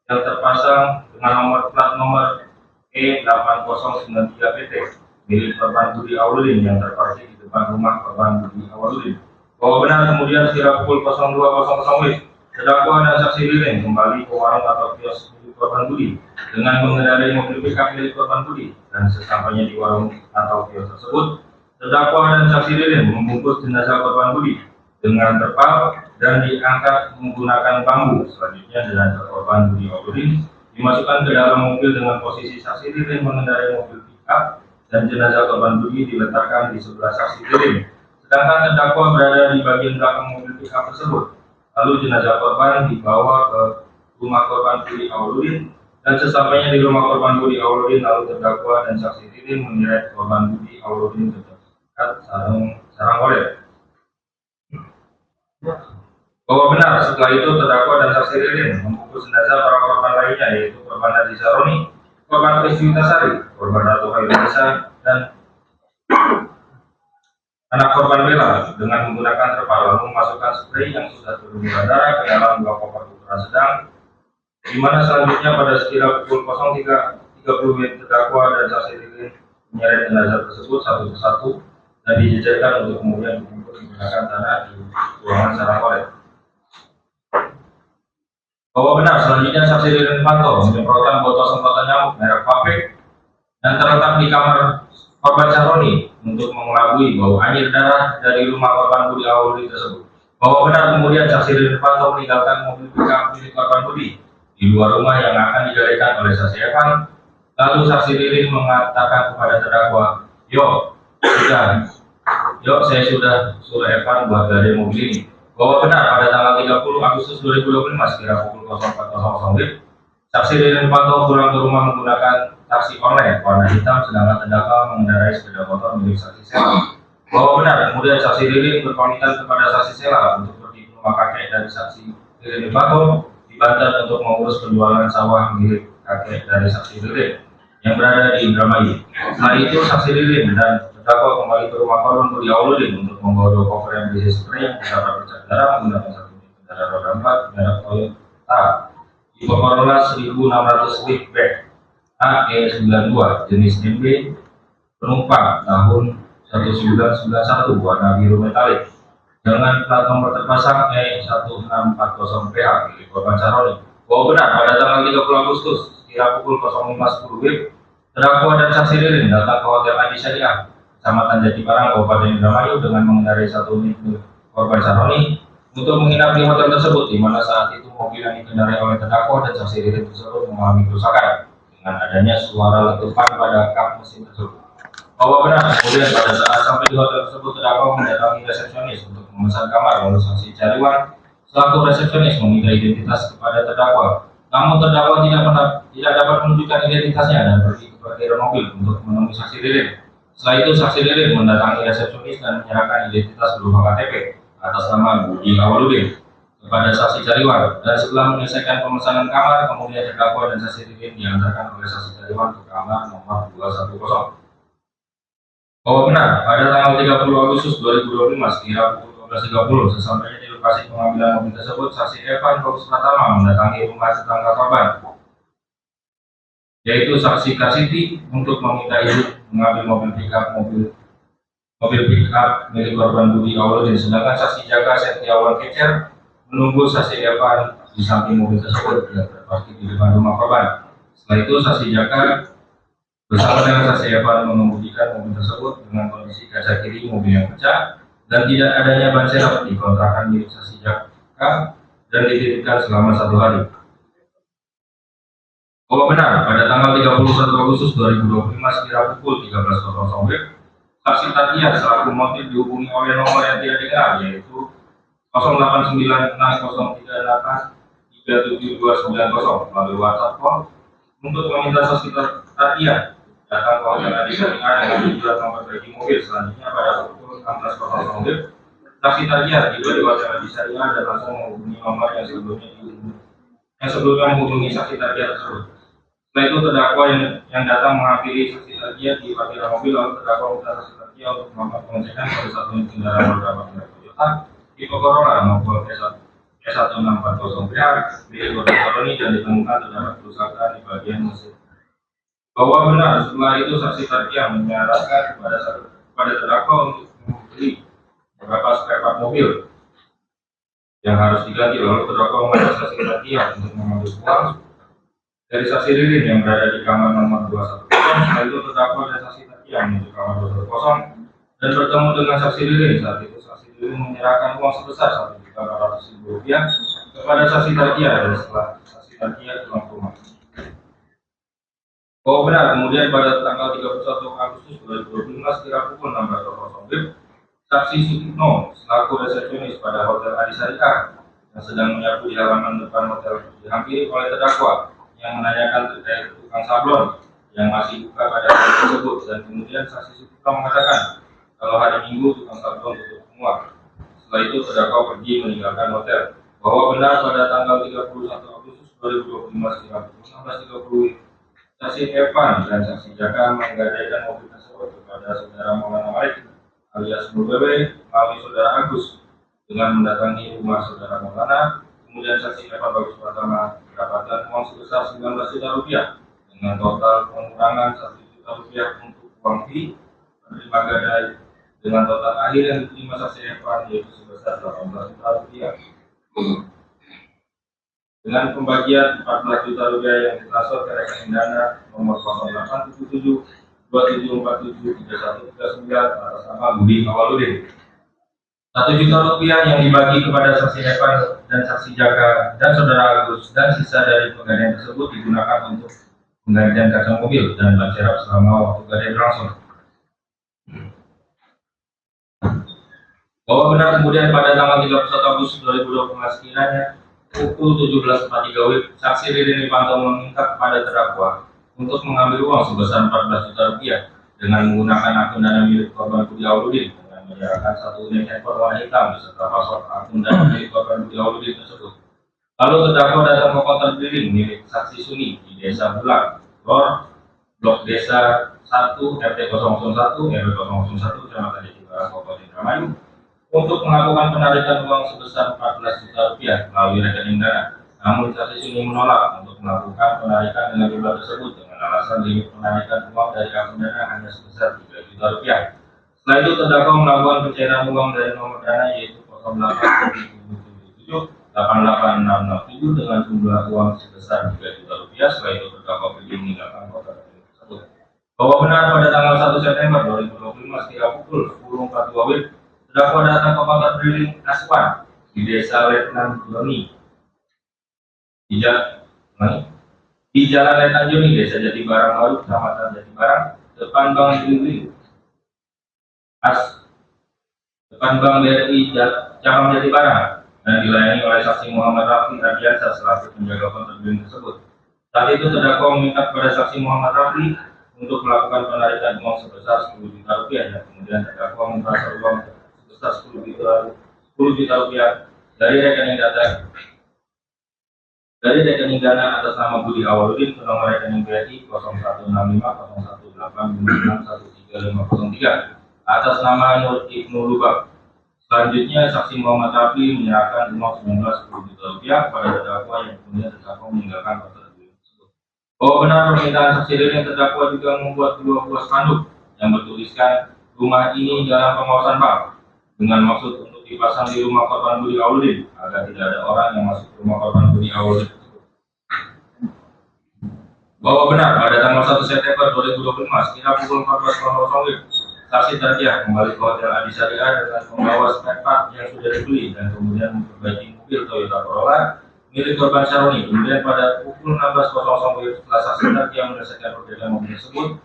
yang terpasang dengan plat nomor E8093PT milik korban Budi Awaludin yang terparkir di depan rumah korban Budi Awaludin. Bahwa benar kemudian sekira pukul 02.00 WIB terdakwa dan saksi Ririn kembali ke warung atau kios milik korban Budi dengan mengendarai mobil pickup milik korban Budi, dan sesampainya di warung atau kios tersebut terdakwa dan saksi Ririn membungkus jenazah korban Budi dengan terpal dan diangkat menggunakan bambu. Selanjutnya jenazah korban Budi Awaludin dimasukkan ke dalam mobil dengan posisi saksi Ririn mengendarai mobil pickup dan jenazah korban Budi diletakkan di sebelah saksi Ririn, sedangkan terdakwa berada di bagian belakang mobil pickup tersebut. Lalu jenazah korban dibawa ke rumah korban Budi Awaludin Dan sesampainya di rumah korban Budi Awaludin, lalu terdakwa dan saksi Ririn menyeret korban Budi Awaludin ke dekat sarang oleh. Bahwa benar setelah itu terdakwa dan saksi Ririn membungkus jenazah para korban lainnya, yaitu korban Haji Saroni, korban Kristi Tasari, korban Ratu Hairunisa, dan anak korban Bella dengan menggunakan terpal, lalu memasukkan spray yang sudah berlumuran darah ke dalam dua koper ukuran sedang, di mana selanjutnya pada sekira pukul 03.30 WIB terdakwa dan saksi Ririn menyeret jenazah tersebut satu persatu dan dijejerkan untuk kemudian dikumpul menggunakan tanah di ruangan sarang oleh. Bahwa benar selanjutnya saksi Ririn Fanto menyemprotkan botol semprotan nyamuk merek Fabrik dan terletak di kamar korban Saroni untuk mengelabui bau anjir darah dari rumah korban Budi Awaludin tersebut. Bahwa benar kemudian saksi Ririn Fanto meninggalkan mobil pickup milik korban Budi di luar rumah yang akan digalikan oleh saksi Evan. Lalu saksi Ririn mengatakan kepada terdakwa, saya sudah suruh Evan buat gade mobil ini. Bahwa benar pada tanggal 30 Agustus 2025 sekira pukul 04.00 WIB, saksi Ririn Fanto pulang ke rumah menggunakan taksi online warna hitam, sedangkan terdakwa mengendarai sepeda motor milik saksi Sela. Bahwa benar kemudian saksi Ririn berpamitan kepada saksi Sela untuk pergi ke rumah kakek dari saksi Ririn Fanto di Banten untuk mengurus penjualan sawah milik kakek dari saksi Ririn yang berada di Indramayu. Setelah itu saksi Ririn dan terdakwa kembali ke rumah korban Budi Awaludin untuk membawa dua koper yang berisi spray yang terdapat bercak darah menggunakan satu unit kendaraan roda 4 merek Toyota Tipe Corolla 1600 Liftback AE92 jenis MB, penumpang tahun 1991 warna biru metalik dengan plat nomor terpasang E1640PH milik korban Saroni. Bahwa benar pada tanggal 30 Agustus sekira pukul 05.10 WIB, terdakwa dan saksi Ririn datang ke Hotel Adi Syariah, Kecamatan Jatibarang, Kabupaten Indramayu dengan mengendarai satu unit korban Saroni untuk menginap di hotel tersebut, di mana saat itu mobil yang dikendarai oleh terdakwa dan saksi Ririn tersebut mengalami kerusakan dengan adanya suara letupan pada kap mesin tersebut. Bahwa benar kemudian pada saat sampai di hotel tersebut terdakwa mendatangi resepsionis untuk memesan kamar, lalu saksi Jariwan selaku resepsionis meminta identitas kepada terdakwa. Namun terdakwa tidak dapat menunjukkan identitasnya dan pergi ke parkiran mobil untuk menemui saksi Ririn. Setelah itu saksi Ririn mendatangi resepsionis dan menyerahkan identitas berupa KTP atas nama Budi Awaludin kepada saksi Jariwan, dan setelah menyelesaikan pemesanan kamar, kemudian terdakwa dan saksi Ririn diantarkan oleh saksi Jariwan ke kamar nomor 210. Bahwa benar pada tanggal 30 Agustus 2025 sekira pukul 12.30 sesampainya di lokasi pengambilan mobil tersebut, saksi Evan Fokus Pratama mendatangi rumah tetangga korban, yaitu saksi Kasiti, untuk meminta izin mengambil mobil pickup milik korban Budi Awaludin, sedangkan saksi Jaka Setiawan Kecer menunggu saksi Evan di samping mobil tersebut yang terparkir di depan rumah korban. Setelah itu saksi Jaka bersama dengan saksi Evan mengemudikan mobil tersebut dengan kondisi kaca kiri mobil yang pecah dan tidak adanya ban serep di kontrakan milik saksi Jaka dan dititipkan selama 1 hari. Bahwa benar pada tanggal 31 Agustus 2025 sekira pukul 13.00 WIB, saksi Tatia selaku motif dihubungi oleh nomor yang tidak dikenal, yaitu 089638372990 melalui WhatsApp call untuk meminta saksi Tatia datang ke Hotel Adi Syariah dengan tujuan memperbaiki mobil. Selanjutnya pada pukul 16.00 WIB, saksi Tatia tiba di Hotel Adi Syariah dan langsung menghubungi nomor yang sebelumnya menghubungi saksi Tatia tersebut. Setelah itu terdakwa yang datang menghampiri saksi Tatia di parkiran mobil, lalu terdakwa meminta saksi Tatia untuk melakukan pengecekan pada satu unit kendaraan roda 4 merek Toyota Tipe Corolla maupun E1640PH milik korban Saroni, dan ditemukan terdapat kerusakan di bagian mesin. Bahwa benar setelah itu saksi Tatia menyarankan kepada terdakwa untuk membeli beberapa spare part mobil yang harus diganti, lalu terdakwa meminta saksi Tatia untuk mengambil uang dari saksi Ririn yang berada di kamar nomor 210. Setelah itu terdakwa dan saksi Tatia menuju kamar 210 dan bertemu dengan saksi Ririn. Saat itu saksi Ririn menyerahkan uang sebesar Rp1.400.000 kepada saksi Tatia, dan setelah saksi Tatia pulang ke rumah. Bahwa benar kemudian pada tanggal 31 Agustus 2025 sekira pukul 16.00 WIB, saksi Sutikno selaku resepsionis pada Hotel Adi Syariah yang sedang menyapu di halaman depan hotel dihampiri oleh terdakwa yang menanyakan terkait tukang sablon yang masih buka pada hari tersebut, dan kemudian saksi Sutika mengatakan kalau hari Minggu tukang sablon tutup semua. Setelah itu terdakwa pergi meninggalkan hotel. Bahwa benar pada tanggal 31 Agustus 2025 sekitar pukul 16.30, saksi Evan dan saksi Jaka menggadaikan mobil tersebut kepada saudara Maulana Malik alias Mulbebe melalui saudara Agus dengan mendatangi rumah saudara Maulana. Kemudian saksi Evan Bagus Pratama mendapatkan uang sebesar 19 juta rupiah dengan total pengurangan 1 juta rupiah untuk uang fee penerima gadai, dengan total akhir yang diterima saksi Evan yaitu sebesar 18 juta rupiah. Dengan pembagian 14 juta rupiah yang ditransfer ke rekening dana nomor 0877 2747 3139 atas nama Budi Awaludin. 1 juta rupiah yang dibagi kepada saksi Evan dan saksi Jaka dan saudara Agus, dan sisa dari penggadaian tersebut digunakan untuk penggantian kaca mobil dan ban serep selama waktu gadai berlangsung. Bahwa benar kemudian pada tanggal 31 Agustus 2020 sekiranya pukul 17.43 saksi Ririn Lipanto meminta kepada terdakwa untuk mengambil uang sebesar 14 juta rupiah dengan menggunakan akun dana milik korban Budi Awaludin dengan menyerahkan 1 unit handphone warna hitam beserta password akun dana milik korban Budi Awaludin tersebut. Lalu terdakwa datang ke konter drilling milik saksi Suni di Desa Bulak, Blok Desa 1 RT 001 RW 001 Kecamatan Jatibarang Kabupaten Indramayu untuk melakukan penarikan uang sebesar 14 juta rupiah melalui rekening dana. Namun saksi Suni menolak untuk melakukan penarikan dengan jumlah tersebut dengan alasan limit penarikan uang dari akun dana hanya sebesar 3 juta rupiah. Setelah itu terdakwa melakukan pencairan uang dari nomor dana yaitu 087777 88667 dengan jumlah uang sebesar 3 juta rupiah. Setelah itu terdakwa pergi meninggalkan kota tersebut. Bahwa benar pada tanggal 1 September 2025 sekitar pukul 10.42 WIB, terdakwa datang ke konter drilling Aswan di Desa Letnan Joni di Jalan Letnan Joni, Desa Jatibarang Baru, Kecamatan Jatibarang, depan Bank Drilling depan Bank BRI Cabang Jatibarang, dan dilayani oleh saksi Muhammad Rafi Ardiansa selaku penjaga konter drilling tersebut. Saat itu terdakwa meminta kepada saksi Muhammad Rafi untuk melakukan penarikan uang sebesar 10 juta rupiah, dan kemudian terdakwa mentransfer uang sebesar 10 juta rupiah dari rekening dana atas nama Budi Awaludin ke nomor rekening BRI 016501891303 atas nama Nur Ibnu Lubab. Selanjutnya saksi Muhammad Rafi menyerahkan uang 10 juta rupiah kepada terdakwa yang kemudian terdakwa meninggalkan konter drilling tersebut. Bahwa benar permintaan saksi Ririn, terdakwa juga membuat 2 buah spanduk yang bertuliskan rumah ini dalam pengawasan bank dengan maksud untuk dipasang di rumah korban Budi Awaludin agar tidak ada orang yang masuk ke rumah korban Budi Awaludin tersebut. Bahwa benar pada tanggal 1 September 2025 sekitar pukul 14.00 saksi Tardiah kembali ke Hotel Adi Syariah dengan membawa spare part yang sudah dibeli dan kemudian memperbaiki mobil Toyota Corolla milik korban Syaroni. Kemudian pada pukul 16.00 setelah saksi Tardiah menyelesaikan perbaikan mobil tersebut,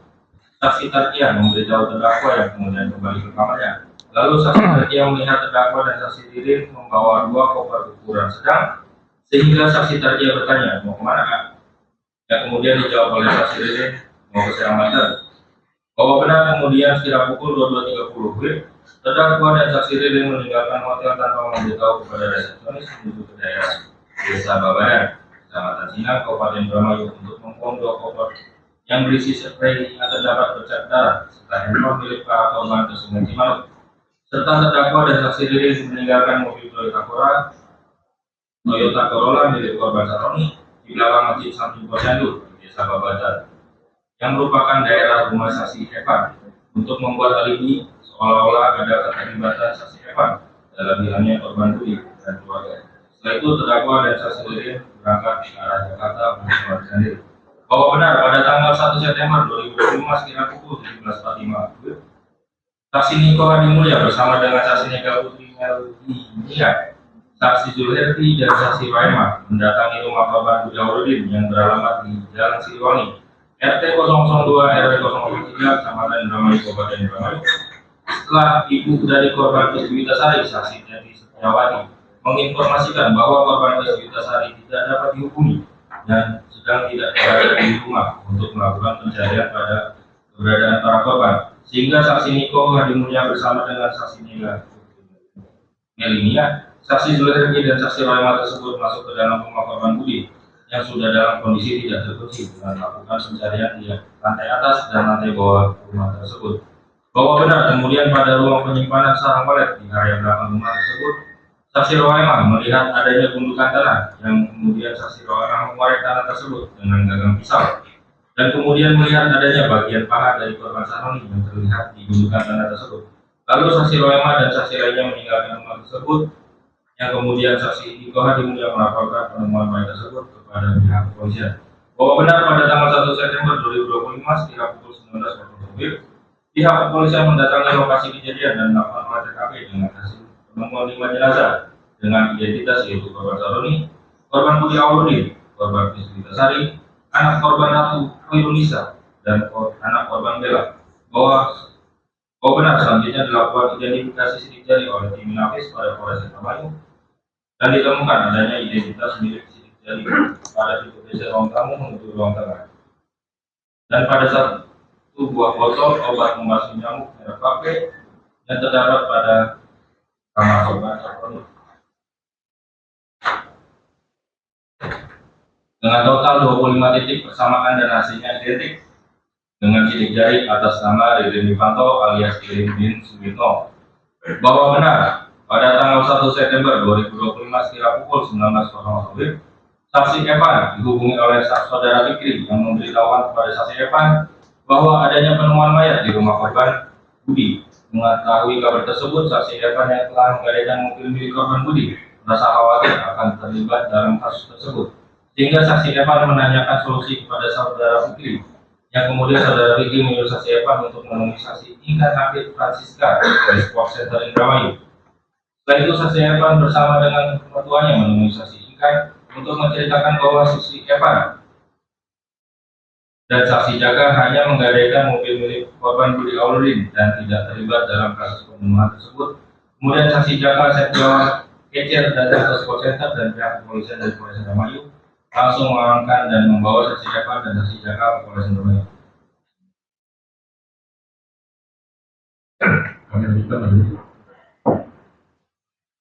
saksi Tardiah memberitahu terdakwa yang kemudian kembali ke kamarnya. Lalu saksi Tardiah melihat terdakwa dan saksi Ririn membawa 2 koper ukuran sedang, sehingga saksi Tardiah bertanya, mau kemana Kak? Yang kemudian dijawab oleh saksi Ririn, mau ke Serang. Bahwa benar kemudian sekitar pukul 22.30 WIB, terdakwa dan saksi Ririn meninggalkan hotel tanpa memberitahu kepada resepsionis menuju ke daerah Desa Babadan, Kecamatan Sinang, Kabupaten Indramayu untuk membuang 2 koper yang berisi spray yang terdapat bercak darah serta handphone milik para korban ke Sungai Cimanuk. Serta terdakwa dan saksi Ririn meninggalkan mobil Toyota Corolla milik korban Saroni di belakang Masjid Samsul Posyandu di Desa Babadan, yang merupakan daerah rumah saksi Evan, untuk membuat alibi seolah-olah ada keterlibatan saksi Evan dalam hilangnya korban Budi dan keluarga. Setelah itu terdakwa dan saksi Ririn berangkat ke arah Jakarta untuk melarikan diri. Bahwa benar pada tanggal 1 September 2025 sekitar pukul 17.45 saksi Niko Hadi Mulya bersama dengan saksi Nega Putri Meldia, saksi Zulherti dan saksi Waimah mendatangi rumah korban Budi Awaludin yang beralamat di Jalan Siliwangi RT 002 RW 003 Kecamatan Indramayu Kabupaten Indramayu. Setelah ibu dari korban Puspitasari, saksi Teti Setiawati, menginformasikan bahwa korban Puspitasari tidak dapat dihubungi dan sedang tidak berada di rumah untuk melakukan pencarian pada keberadaan para korban, sehingga saksi Niko Hadimulia bersama dengan saksi Melinia, saksi Zulergi dan saksi Roema tersebut masuk ke dalam rumah korban Budi yang sudah dalam kondisi tidak terkunci dengan melakukan pencarian di lantai atas dan lantai bawah rumah tersebut. Bahwa benar kemudian pada ruang penyimpanan sarang walet di area belakang rumah tersebut, saksi Roema melihat adanya gundukan tanah yang kemudian saksi Roema mengorek tanah tersebut dengan gagang pisau, dan kemudian melihat adanya bagian paha dari korban Saroni yang terlihat di gundukan tanah tersebut. Lalu saksi Roema dan saksi lainnya meninggalkan rumah tersebut, yang kemudian saksi Niko Hadimulia melaporkan penemuan mayat tersebut kepada pihak kepolisian. Bahwa benar pada tanggal 1 September 2025 sekitar pukul 19.00 pihak kepolisian mendatangi lokasi kejadian dan melakukan olah TKP dengan hasil penemuan 5 jenazah dengan identitas yaitu korban Saroni, korban Budi Awaludin, korban Kristina Sari, anak korban Ratu Hoirunisa, dan anak korban Bella. Bahwa benar selanjutnya dilakukan identifikasi sidik jari oleh tim Inafis pada Polres Indramayu dan ditemukan adanya identitas milik sidik jari pada titik geser ruang tamu menuju ruang tengah. Dan pada satu buah botol obat membasmi nyamuk merek Pape yang terdapat pada kamar korban Saroni. Dengan total 25 titik persamaan dan hasilnya identik dengan sidik jari atas nama Ririn Wifanto alias Ririn bin Suwito. Bahwa benar pada tanggal 1 September 2025 sekira pukul 19.00 saksi Evan dihubungi oleh saudara Fikri yang memberitahukan kepada saksi Evan bahwa adanya penemuan mayat di rumah korban Budi. Mengetahui kabar tersebut, saksi Evan yang telah menggadaikan mobil milik korban Budi merasa khawatir akan terlibat dalam kasus tersebut, sehingga saksi Evan menanyakan solusi kepada saudara Fikri, yang kemudian saudara Fikri menyuruh saksi Evan untuk menemui saksi Inka Nafit Francisca dari Sport Center Indramayu. Setelah itu saksi Evan bersama dengan mertuanya menemui saksi Inka untuk menceritakan bahwa saksi Evan dan saksi Jaka hanya menggadaikan mobil milik korban Budi Awaludin dan tidak terlibat dalam kasus pembunuhan tersebut. Kemudian saksi Jaka Septiawan Kecer datang ke Sport Center dan pihak kepolisian dari Polres Indramayu langsung mengamankan dan membawa saksi Evan dan saksi Jaka ke Polres Indramayu. Kami lanjutkan lagi.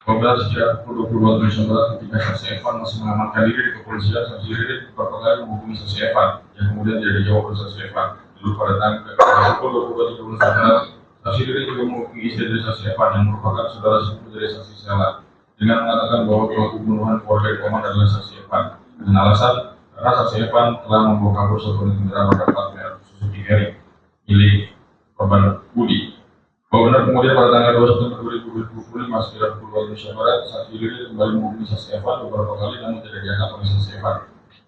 Apabila sejak pukul 22 Desember ketika saksi Evan masih mengamankan diri di kepolisian, saksi Ririn beberapa kali menghubungi saksi Evan yang kemudian tidak dijawab oleh saksi Evan. Lalu pada pukul 22.30 saksi Ririn juga menghubungi istri dari saksi Evan yang merupakan saudara sepupu dari saksi Sela dengan mengatakan bahwa pelaku pembunuhan keluarga Koman adalah saksi Evan dengan alasan karena saksi Evan telah membawa kabur satu unit kendaraan roda 4 merek Suzuki Carry milik korban Budi. Bahwa benar kemudian pada tanggal 2 September 2025 sekitar pukul 2 Indonesia Barat, saksi Ririn kembali menghubungi saksi Evan beberapa kali namun tidak diangkat oleh saksi Evan.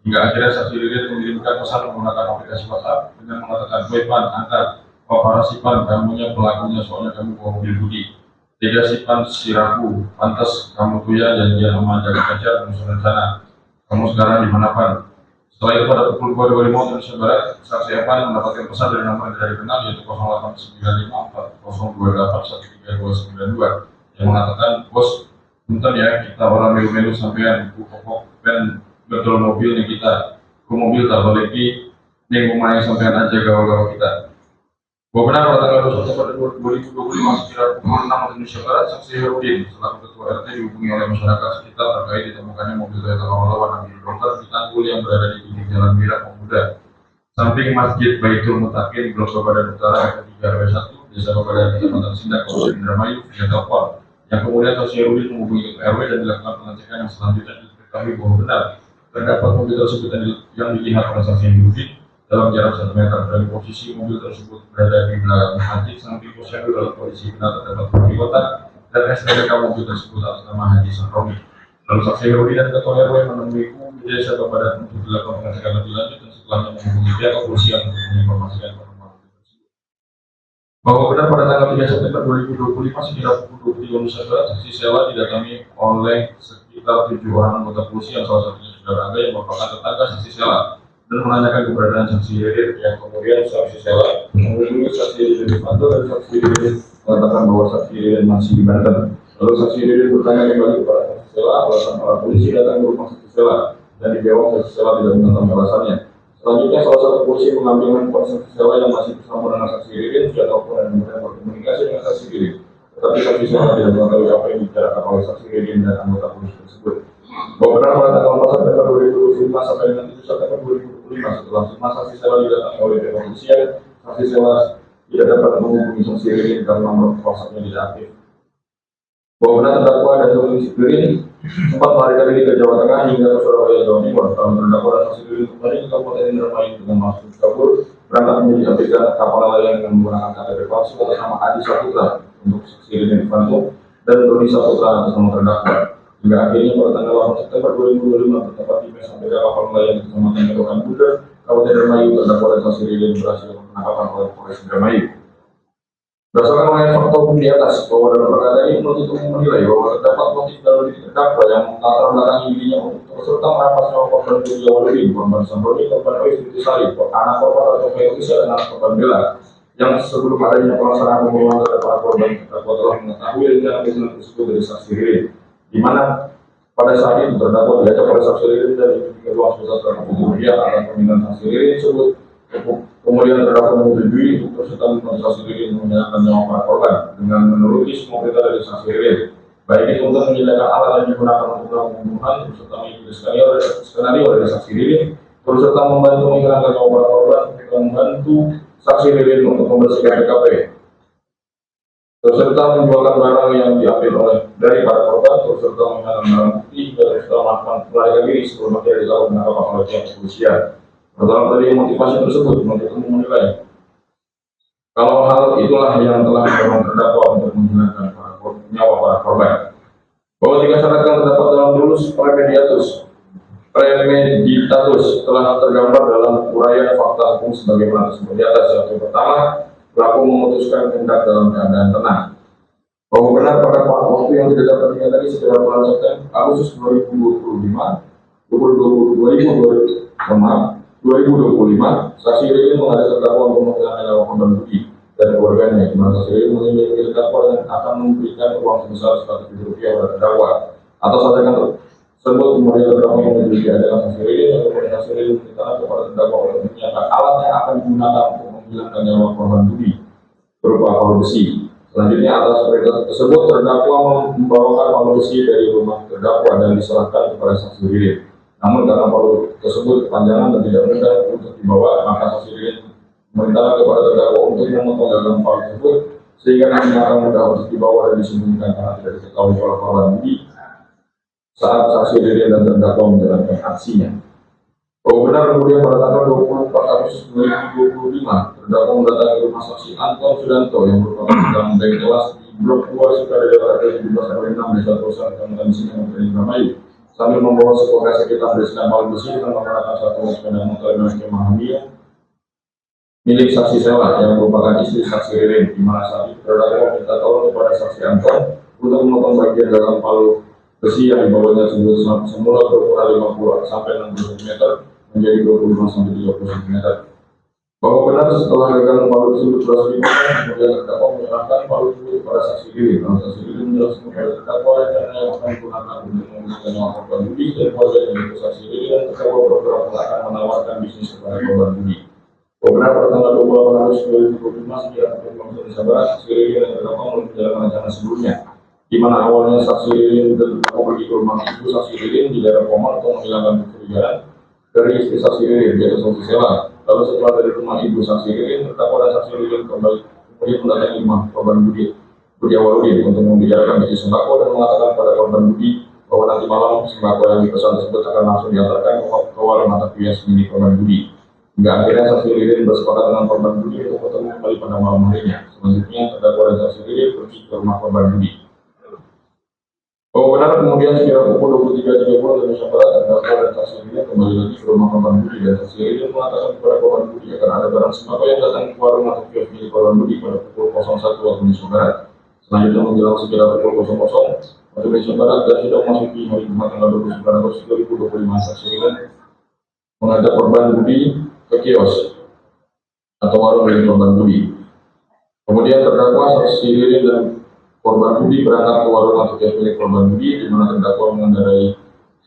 Hingga akhirnya saksi Ririn mengirimkan pesan menggunakan aplikasi WhatsApp dengan mengatakan, "Woi Pan, angkat, para Sipan, kamunya pelakunya soalnya kamu bawa mobil Budi. Tiga Sipan siraku, pantas kamu tuh ya janjian sama jaga kejar musuh rencana. Kamu sekarang di mana Pan?" Setelah itu pada pukul 2.25 Indonesia Barat, saksi Evan mendapatkan pesan dari nomor yang tidak dikenal yaitu 08954028132292 yang mengatakan, "Bos, bentar ya, kita orang melu-melu sampean buku pokok dan betul mobilnya kita ke mobil tak balik di rumah yang sampean aja gawa-gawa kita." Bahwa benar pada tanggal 2 September 2025 sekitar pukul 6 Indonesia Barat, saksi Herudin selaku ketua RT dihubungi oleh masyarakat sekitar terkait ditemukannya mobil Toyota Corolla warna biru dokter di tanggul yang berada di pinggir Jalan Mira Pemuda, samping Masjid Baitul Mutakin, Blok Babadan Utara RT 3 RW 1, Desa Babadan, Kecamatan Sindak, Kabupaten Indramayu, via telepon. Yang kemudian saksi Herudin menghubungi RW dan dilakukan pengecekan yang selanjutnya diketahui bahwa benar terdapat mobil tersebut yang dilihat oleh saksi Herudin dalam jarak 1 meter dari posisi mobil tersebut berada di belakang Haji samping posyandu dalam kondisi benar terdapat kunci kotak dan STNK mobil tersebut atas nama Haji Saroni. Lalu saksi Herudi dan ketua RW menemuiku di Desa Babadan untuk dilakukan pengecekan lebih lanjut dan setelahnya menghubungi pihak kepolisian untuk menginformasikan penemuan mobil tersebut. Bahwa benar pada tanggal 3 September 2025 sekitar pukul 23 Indonesia Barat, saksi Sela didatangi oleh sekitar 7 orang anggota polisi yang salah satunya saudara Angga yang merupakan tetangga saksi Sela dan menanyakan keberadaan saksi Ririn yang kemudian saksi Sela menghubungi saksi Ririn Wifanto dan saksi Ririn mengatakan bahwa saksi Ririn masih di Banten. Lalu saksi Ririn bertanya kembali kepada saksi Sela alasan para polisi datang ke rumah saksi Sela dan dijawab saksi Sela tidak menentang alasannya. Selanjutnya, salah satu polisi mengambil handphone saksi Sela yang masih bersama dengan saksi Ririn, sudah telepon dan kemudian berkomunikasi dengan saksi Ririn. Tetapi saksi Sela tidak mengetahui apa yang dibicarakan oleh saksi Ririn dan anggota polisi tersebut. Bahwa benar pada tanggal 4 September 2025 sampai dengan 7 September 2025 setelah semua saksi Sela didatangi oleh pihak kepolisian, saksi Sela tidak dapat menghubungi saksi Ririn karena nomor WhatsApp-nya tidak aktif. Bahwa benar terdakwa dan saksi Ririn sempat melarikan diri ke Jawa Tengah hingga ke Surabaya, Jawa Timur. Kalau terdakwa dan saksi Ririn kembali ke Kabupaten Indramayu dengan maksud kabur berangkat menjadi abk kapal nelayan dengan menggunakan KTP palsu atas nama Adi Saputra untuk saksi Ririn Ivanto dan Dodi Saputra atas nama terdakwa. Hingga akhirnya pada tanggal 8 September 2025 bertempat di mes abk kapal nelayan di Kecamatan Kerokan Bunda, Kabupaten Indramayu, terdakwa dan saksi Ririn berhasil penangkapan oleh Polres Indramayu. Berdasarkan oleh fakta hukum di atas, bahwa dalam perkara ini penuntut umum menilai bahwa terdapat motif dalam diri terdakwa yang melatar belakangi dirinya untuk serta merampas nyawa korban Budi Awaludin, korban Samroni, korban Ois Sari, anak korban atau Feotisya dan anak korban Bella, yang sebelum adanya pelaksanaan pembunuhan terhadap para korban terdakwa telah mengetahui rencana pembunuhan tersebut dari saksi Ririn, di mana pada saat itu terdakwa diajak oleh saksi Ririn dan dibimbing ruang sebesar 100 miliar akan permintaan saksi Ririn tersebut. Kemudian terdakwa menyetujui untuk serta membantu saksi Ririn menyelamatkan nyawa para korban dengan menuruti semua perintah dari saksi Ririn, baik itu untuk menyediakan alat yang digunakan untuk melakukan pembunuhan, serta mengikuti skenario dari saksi Ririn, serta membantu menghilangkan nyawa para korban, dan membantu saksi Ririn untuk membersihkan TKP, serta menjualkan barang yang diambil dari para korban, serta menghilangkan barang bukti dan serta melakukan melarikan diri sebelum akhirnya dilakukan penangkapan oleh pihak kepolisian. Pertama dari motivasi tersebut, penuntut umum menilai kalau hal itulah yang telah mendorong terdakwa untuk menghilangkan nyawa para korban. Bahwa jika syaratkan terdapat dalam rulus premeditatus telah tergambar dalam uraian fakta hukum sebagaimana tersebut di atas. Yang pertama, pelaku memutuskan tindak dalam keadaan tenang. Bahwa benar pada waktu yang tidak dapat diingat tadi sekitar bulan September Agustus 2025, 2025, saksi Ririn mengajak terdakwa untuk menghilangkan nyawa korban Budi dan keluarganya, di mana saksi Ririn menginginkan terdakwa dan akan memberikan uang sebesar Rp100.000 pada terdakwa. Atas ajakan tersebut, kemudian terdakwa menyetujui ajakan saksi Ririn dan kemudian saksi Ririn meminta kepada terdakwa untuk menyiapkan alat yang akan digunakan untuk menghilangkan nyawa korban Budi berupa palu besi. Selanjutnya, atas perintah tersebut, terdakwa membawakan palu besi dari rumah terdakwa dan diserahkan kepada saksi Ririn. Namun karena palu tersebut kepanjangan dan tidak mudah untuk dibawa, maka saksi Ririn meminta kepada terdakwa untuk memotong gagang palu tersebut sehingga nantinya akan mudah untuk dibawa dan disembunyikan karena tidak diketahui oleh korban Budi saat saksi Ririn dan terdakwa menjalankan aksinya. Bahwa benar kemudian pada tanggal 24 Agustus 2025, terdakwa mendatangi rumah saksi Anton Sudanto yang merupakan pedagang bank kelas di Blok 2 Sukaria 17 RW 6 Desa Tosan, Kecamatan Singa, Kabupaten Indramayu, sambil membawa sebuah kresek hitam berisikan palu besi dengan menggunakan satu sepeda motor dengan Yamaha Mio milik saksi Sela yang merupakan istri saksi Ririn, di mana saat itu terdakwa meminta tolong kepada saksi Anton untuk memotong bagian gagang palu besi yang dibawanya semula berukuran 50 sampai 60 cm menjadi 25 sampai 30 cm. Bahwa benar setelah gagang palu tersebut berhasil dipotong, kemudian terdakwa menyerahkan palu tersebut kepada saksi Ririn. Saksi Ririn menjelaskan kepada terdakwa rencana yang akan digunakan untuk menggunakan nyawa korban Budi dan keluarga yang itu saksi Ririn dan terdakwa berpura-pura akan menawarkan bisnis kepada korban Budi. Bahwa benar pada tanggal 28 Agustus 2025 sekitar pukul 5 Indonesia Barat, saksi Ririn dan terdakwa menjalankan rencana sebelumnya, di mana awalnya saksi Ririn dan terdakwa pergi ke rumah ibu saksi Ririn di daerah Pomal untuk menghilangkan kecurigaan dari istri saksi Ririn, yaitu saksi Sela. Lalu setelah dari rumah ibu saksi Ririn, terdakwa dan saksi Ririn kembali kemudian mendatangi rumah korban Budi Awaludin untuk membicarakan bisnis sembako dan mengatakan kepada korban Budi bahwa nanti malam sembako yang dipesan tersebut akan langsung diantarkan ke warung mata kios milik korban Budi. Hingga akhirnya saksi Ririn bersepakat dengan korban Budi untuk bertemu kembali pada malam harinya. Selanjutnya terdakwa dan saksi Ririn pergi ke rumah korban Budi. Bahwa benar kemudian sekira pukul 23.30 Indonesia Barat, terdakwa dan saksi Ririn kembali lagi ke rumah korban Budi dan saksi Ririn mengatakan kepada korban Budi akan ada barang sembako yang datang ke warung atau kios milik korban Budi pada pukul 01 waktu Indonesia Barat. Selanjutnya menjelang sekira pukul 00 waktu Indonesia Barat dan sudah memasuki hari Jumat tanggal 29 Agustus 2025, saksi Ririn mengajak korban Budi ke kios atau warung milik korban Budi. Kemudian terdakwa saksi Ririn dan korban Budi berangkat ke warung atau kios milik korban Budi, di mana terdakwa mengendarai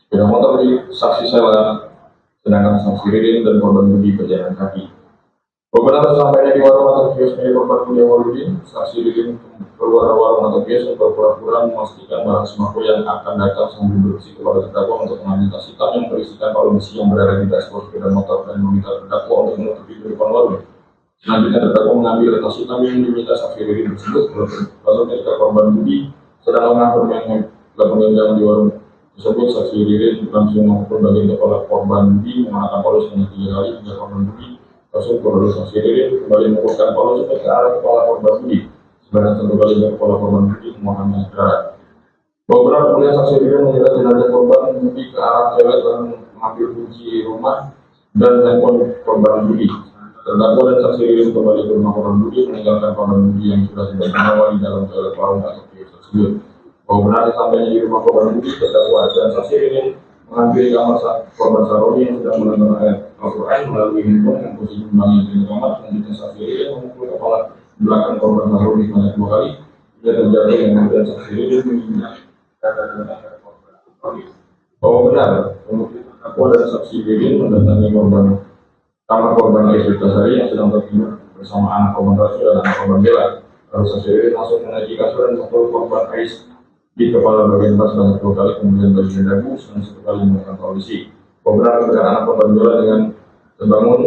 Sepeda motor milik saksi Sela, sedangkan saksi Ririn dan korban Budi berjalan kaki. Beberapa sampainya di warung atau kios milik korban Budi Awaludin, saksi Ririn keluar warung atau kios untuk pura-pura memastikan barang sembako yang akan datang sambil berusi kepada terdakwa untuk mengambil tas hitam yang berisikan balon besi yang berada di dashboard sepeda motor dan meminta terdakwa untuk menutupi di depan warung. Selanjutnya terdakwa mengambil tas hitam yang diminta saksi Ririn tersebut, lalu ketika korban Budi sedang bermain di warung tersebut, saksi Ririn langsung memukul bagian kepala korban Budi menggunakan palu sebanyak 3 kali hingga korban Budi langsung lalu saksi Ririn kembali memukulkan palu sampai ke arah kepala korban Budi sebanyak 1 kali hingga kepala korban Budi menggunakan darah. Beberapa kemudian saksi Ririn menyeret jenazah korban Budi ke arah toilet dan mengambil kunci rumah dan handphone korban Budi. Terdakwa dan saksi Ririn kembali ke rumah korban Budi meninggalkan korban Budi yang sudah tidak bernyawa di dalam toilet warung atau kios tersebut. Bahwa benar sampainya di rumah korban Budi, terdakwa dan saksi Ririn mengambil kamar korban Saroni yang sedang menonton ayat Al-Quran melalui handphone yang posisi membangun di kamar. Selanjutnya saksi Ririn memukul kepala belakang korban Saroni sebanyak 2 kali hingga terjatuh yang kemudian saksi Ririn menginjak dada korban Saroni. Bahwa benar terdakwa dan saksi Ririn mendatangi kamar korban Aisyah yang sedang tertidur bersama anak korban Rasul dan anak korban Bella. Lalu saksi Ririn langsung menaiki kasur dan memukul korban Aisyah di kepala bagian atas sebanyak 2 kali, kemudian bagian dagu sebanyak 1 kali menggunakan polisi. Beberapa rekan anak korban Bella dengan terbangun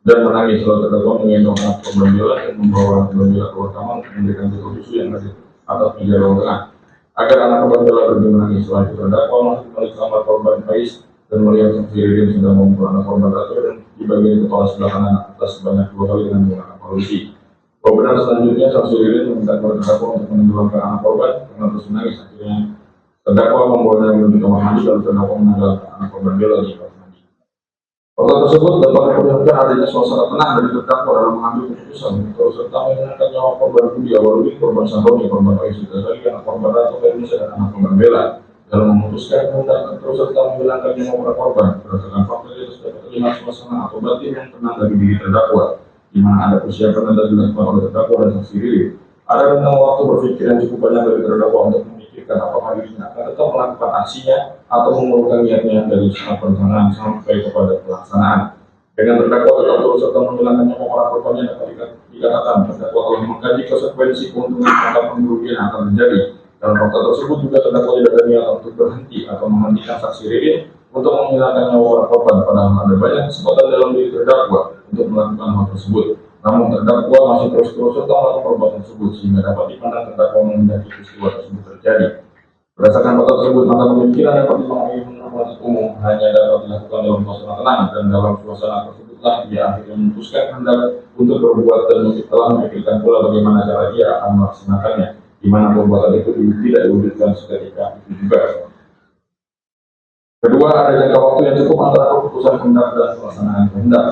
dan menangis, lalu terdakwa menggendong anak korban Bella dan membawa anak korban Bella keluar kamar memberikan titik susu yang ada atas meja ruang tengah agar anak korban Bella berhenti menangis. Setelah itu terdakwa masuk ke kamar korban Ais dan melihat saksi Ririn sedang memukul anak korban Ratu dan di bagian kepala sebelah kanan atas sebanyak 2 kali dengan menggunakan polisi. Beberapa selanjutnya saksi Ririn meminta kepada terdakwa untuk menenggelamkan anak korban karena terus menangis. Akhirnya terdakwa membawanya menuju kamar mandi lalu terdakwa menenggelamkan anak korban Bella di kamar mandi. Fakta tersebut dapat memperlihatkan adanya suasana tenang dari terdakwa dalam mengambil keputusan terus serta menyenangkan nyawa korban Budi Awaludin, korban Saroni, korban Aisyah Tazali, anak korban Ratu Indonesia dan anak korban Bella dalam memutuskan hendak terus serta menghilangkan nyawa para korban. Berdasarkan fakta di atas dapat terlihat suasana atau batin yang tenang dari diri terdakwa, di mana ada persiapan yang dilakukan oleh terdakwa dan saksi Ririn. Ada rentang waktu berpikir yang cukup banyak dari terdakwa untuk memikirkan apakah dirinya akan tetap melakukan aksinya atau mengurungkan niatnya dari saat perencanaan sampai kepada pelaksanaan. Dengan terdakwa tetap terus serta menghilangkan nyawa para korban yang dapat dikatakan terdakwa telah mengkaji konsekuensi keuntungan atau kerugian yang akan terjadi. Dalam fakta tersebut juga terdakwa tidak ada niat untuk berhenti atau menghentikan saksi Ririn untuk menghilangkan nyawa para korban, padahal ada banyak kesempatan dalam diri terdakwa untuk melakukan hal tersebut. Namun terdakwa masih terus serta melakukan perbuatan tersebut sehingga dapat dipandang terdakwa menghindari peristiwa tersebut terjadi. Berdasarkan fakta tersebut, maka pemikiran dapat dimaknai menurut umum hanya dapat dilakukan dalam suasana tenang, dan dalam suasana tersebutlah dia akhirnya memutuskan hendak untuk berbuat dan telah memikirkan pula bagaimana cara dia akan melaksanakannya, di mana perbuatan itu tidak diwujudkan seketika itu juga. Kedua, ada jangka waktu yang cukup antara keputusan kehendak dan pelaksanaan kehendak.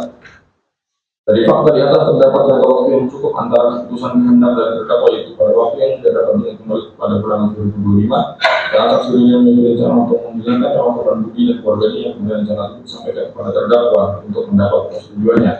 Dari fakta di atas terdapat jangka waktu yang cukup antara keputusan kehendak dan terdakwa, yaitu pada waktu yang tidak dapat diingat kembali pada bulan 2025 saat saksi Ririn memiliki rencana untuk menghilangkan nyawa korban Budi dan keluarganya yang kemudian rencana itu disampaikan kepada terdakwa untuk mendapat persetujuannya.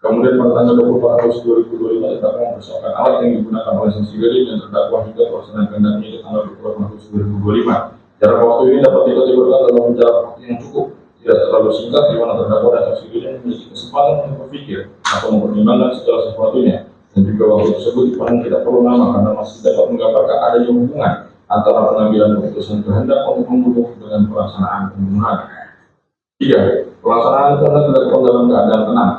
Kemudian pada tanggal 24 Agustus 2025 terdakwa mempersiapkan alat yang digunakan oleh saksi Ririn dan terdakwa hingga pelaksanaan kehendaknya di tanggal 24 Agustus 2025. Jarak waktu ini dapat dikategorikan dalam jarak waktu yang cukup, tidak terlalu singkat, di mana terdakwa dan saksi Ririn memiliki kesempatan untuk berpikir atau mempertimbangkan segala sesuatunya, dan juga waktu tersebut dipandang tidak perlu lama karena masih dapat menggambarkan adanya hubungan antara pengambilan keputusan kehendak untuk membunuh dengan pelaksanaan pembunuhan. 3. Pelaksanaan kehendak dilakukan dalam keadaan tenang.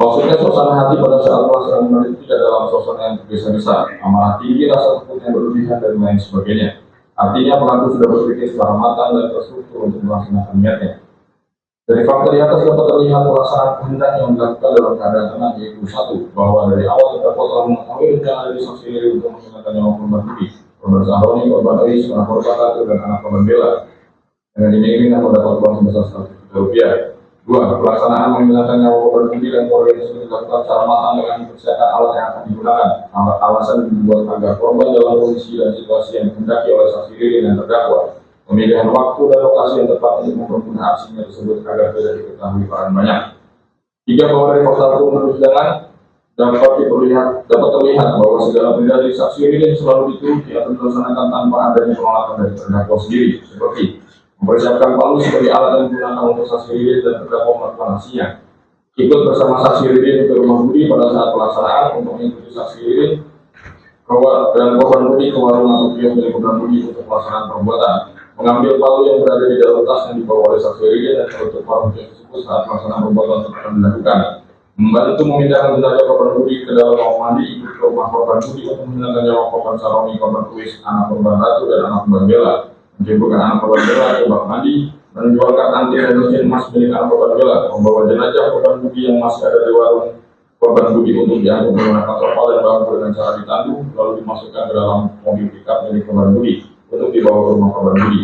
Maksudnya suasana hati pada saat pelaksanaan itu tidak dalam suasana yang tergesa-gesa, amarah tinggi, rasa takut yang berlebihan dan lain sebagainya. Artinya pelaku sudah berpikir secara matang dan terstruktur untuk melaksanakan niatnya. Dari fakta di atas dapat terlihat pelaksanaan kehendak yang dilakukan dalam keadaan tenang, yaitu 1. Bahwa dari awal terdakwa telah mengetahui rencana dari saksi Ririn untuk menghilangkan nyawa korban Budi, korban Saroni, korban Ais, anak korban Ratu dan anak korban Bella. Dengan iming-iming yang mendapat uang sebesar 100 juta rupiah. 2. Pelaksanaan menghilangkan nyawa korban Budi dan keluarga tersebut dilakukan secara matang dengan mempersiapkan alat yang akan digunakan. Alasan dibuat agar korban dalam kondisi dan situasi yang dikehendaki oleh saksi Ririn dan terdakwa. Pemilihan waktu dan lokasi yang tepat untuk mempermudah aksinya tersebut agar tidak diketahui orang banyak. 3. Bahwa dari fakta hukum persidangan dapat terlihat bahwa segala perintah dari saksi Ririn selalu dituruti atau dilaksanakan tanpa adanya penolakan dari terdakwa sendiri, seperti mempersiapkan palu sebagai alat yang digunakan untuk saksi Ririn dan terdakwa melakukan aksinya, ikut bersama saksi Ririn ke rumah Budi pada saat pelaksanaan untuk mengikuti saksi Ririn dan korban Budi ke warung atau kios milik korban Budi untuk pelaksanaan perbuatan, mengambil palu yang berada di dalam tas yang dibawa oleh saksi Ririn dan menutup warung kios tersebut saat pelaksanaan perbuatan tersebut dilakukan, membantu memindahkan jenazah korban Budi ke dalam kamar mandi, ikut ke rumah korban Budi untuk menghilangkan nyawa korban Saroni, korban Uis, anak korban Ratu dan anak korban Bella, menjemputkan anak korban Bella ke bak mandi, menjualkan anti dan mesin emas milik anak korban Bella, membawa jenazah korban Budi yang masih ada di warung korban Budi untuk diangkut menggunakan terpal dan bangku dengan cara ditandu, lalu dimasukkan ke dalam mobil pickup milik korban Budi untuk dibawa ke rumah korban Budi,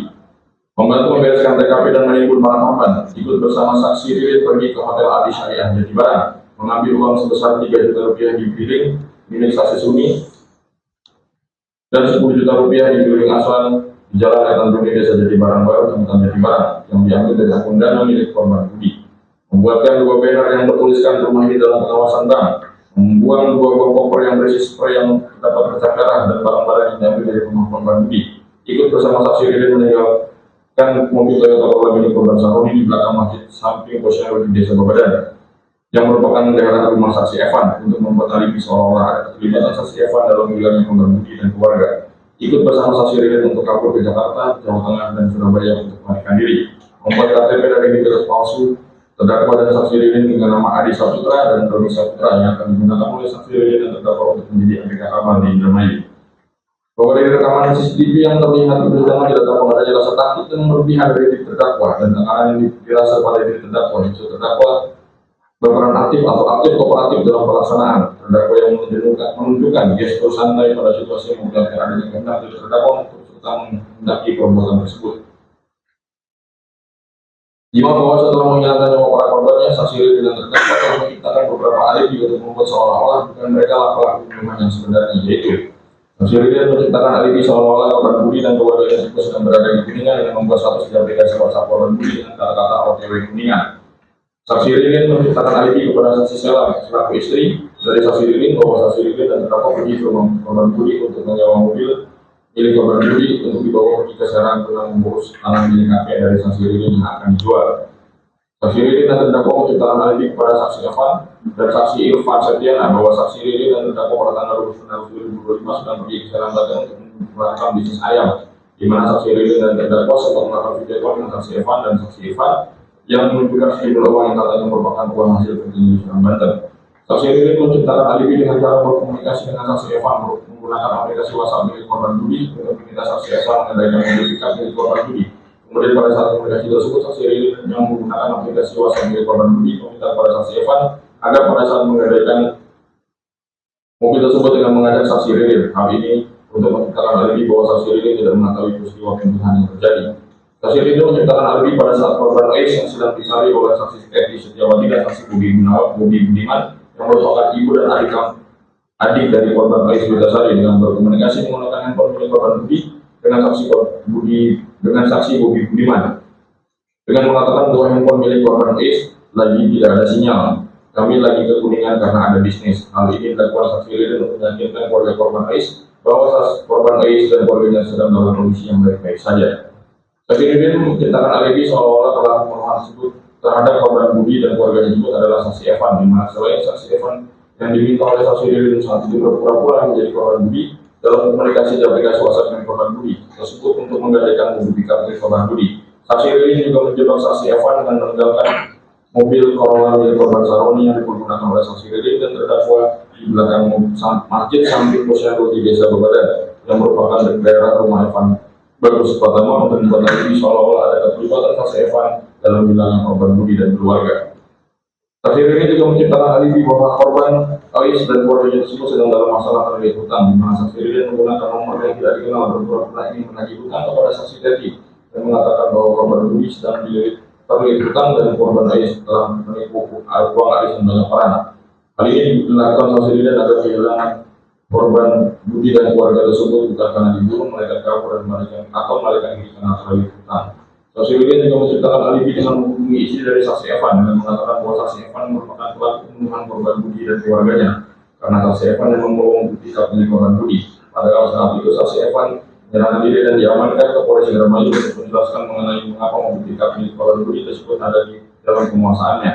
membantu membereskan TKP dan menimbun para korban, ikut bersama saksi Ririn pergi ke Hotel Adi Syariah Jatibarang, mengambil uang sebesar 3 juta rupiah di billing milik saksi Suni dan 10 juta rupiah di billing Aswan di Jalan Etan Bumi Desa Jatibarang Baru, Kecamatan Jatibarang, yang diambil dari akun dana milik korban Budi, membuatkan 2 banner yang bertuliskan rumah di dalam pengawasan bank, membuang 2 buah koper yang berisi spray yang dapat bercak darah dan barang-barang yang diambil dari rumah korban Budi, ikut bersama saksi Ririn meninggalkan mobil Toyota Corolla milik korban Saroni di belakang masjid samping posyandu di Desa Babadan, yang merupakan daerah rumah saksi Evan, untuk membuat alibi seolah-olah ada keterlibatan saksi Evan dalam hilangnya korban Budi dan keluarga, ikut bersama saksi Ririn untuk kabur ke Jakarta, Jawa Tengah, dan Surabaya untuk melarikan diri, membuat KTP dan identitas palsu terdakwa dan saksi Ririn dengan nama Adi Saputra dan Roni Saputra yang akan digunakan oleh saksi Ririn dan terdakwa untuk menjadi ABK Kapal di Indramayu. Bahwa dari rekaman CCTV yang terlihat di persidangan didapatkan adanya rasa takut yang berlebihan dari diri terdakwa dan tekanan yang dirasa pada diri terdakwa. Terdakwa berperan aktif atau aktif kooperatif dalam pelaksanaan. Terdakwa yang menunjukkan gestur santai pada situasi yang memudahkan adanya kehendak dari terdakwa untuk serta menghendaki perbuatan tersebut. Jika bahwa setelah menghilangkan nyawa para korbannya, saksi Ririn dan terdakwa telah menciptakan beberapa alibi untuk membuat seolah-olah bukan mereka lah pelaku pembunuhan yang sebenarnya, yaitu saksi Ririn menciptakan alibi seolah-olah korban Budi dan keluarganya tersebut sedang berada di Kuningan dengan membuat status di aplikasi WhatsApp korban Budi dengan kata-kata OTW Kuningan. Saksi Ririn menciptakan alibi kepada saksi Selam selaku istri dari saksi Ririn bahwa saksi Ririn dan terdakwa pergi ke rumah korban Budi untuk menyewa mobil milik korban Budi untuk dibawa pergi ke Serang guna mengurus tanah milik kakek dari saksi Ririn yang akan dijual. Saksi Ririn dan terdakwa menciptakan alibi kepada saksi Evan dan saksi Irfan Setiana bahwa saksi Ririn dan terdakwa pada tanggal 29 Agustus 2025 sedang pergi ke Serang Banten untuk melakukan bisnis ayam, di mana saksi Ririn dan terdakwa sempat melakukan video call dengan saksi Evan dan saksi Irfan yang menunjukkan sejumlah uang yang katanya merupakan uang hasil kerja di Serang Banten. Saksi Ririn menciptakan alibi dengan cara berkomunikasi dengan saksi Evan menggunakan aplikasi WhatsApp milik korban Budi untuk meminta saksi Evan mengendalikan mobil pickup milik korban Budi. Kemudian pada saat komunikasi tersebut, saksi Ririn yang menggunakan aplikasi WhatsApp milik korban Budi meminta kepada saksi Evan agar pada saat mengendalikan mobil tersebut dengan mengajak saksi Ririn. Hal ini untuk menciptakan alibi bahwa saksi Ririn tidak mengetahui peristiwa pembunuhan yang terjadi. Saksi Ririn menciptakan alibi pada saat korban Ais yang sedang dicari oleh saksi Kety Setiawati dan saksi Bobi Budiman yang merupakan ibu dan adik dari korban Ais Witasari dengan berkomunikasi menggunakan handphone milik korban Budi dengan saksi Bobi Budiman dengan mengatakan bahwa handphone milik korban Ais lagi tidak ada sinyal. Kami lagi ke Kuningan karena ada bisnis. Hal ini dilakukan saksi Ririn untuk meyakinkan keluarga korban Ais bahwa korban Ais dan keluarganya sedang dalam kondisi yang baik-baik saja. Saksi Ririn menciptakan alibi seolah-olah pelaku pembunuhan tersebut terhadap korban Budi dan keluarganya tersebut adalah saksi Evan, di mana selain saksi Evan yang diminta oleh saksi Ririn saat itu berpura-pura menjadi korban Budi dalam komunikasi di aplikasi WhatsApp dengan korban Budi tersebut untuk menggadaikan mobil pickup milik korban Budi. Saksi Ririn juga menjebak saksi Evan dengan meninggalkan mobil Corolla milik korban Saroni yang digunakan oleh saksi Ririn dan terdakwa di belakang masjid samping posyandu di Desa Babadan yang merupakan daerah rumah Evan Bagus pertama untuk membuat alibi seolah-olah ada keterlibatan saksi Evan dalam hilangnya korban Budi dan keluarga. Saksi Ririn juga menciptakan alibi bahwa korban Ais dan keluarganya tersebut sedang dalam masalah terkait hutang, di mana saksi Ririn menggunakan nomor yang tidak dikenal berpura-pura ingin menagih hutang kepada saksi Kety dan mengatakan bahwa korban Budi sedang terlilit hutang dan korban Ais telah menipu uang Ais dan banyak peran. Hal ini dilakukan saksi Ririn agar kehilangan korban Budi dan keluarga tersebut bukan karena dibunuh, melainkan kabur dan melarikan diri karena terlilit hutang. Saksi Ririn juga menciptakan alibi dengan menghubungi istri dari saksi Evan dan mengatakan bahwa saksi Evan merupakan pelaku pembunuhan korban Budi dan keluarganya karena saksi Evan yang membawa mobil pickup milik korban Budi. Padahal saat itu saksi Evan menyerahkan diri dan diamankan ke Polres Indramayu untuk menjelaskan mengenai mengapa mobil pickup milik korban Budi tersebut ada di dalam penguasaannya.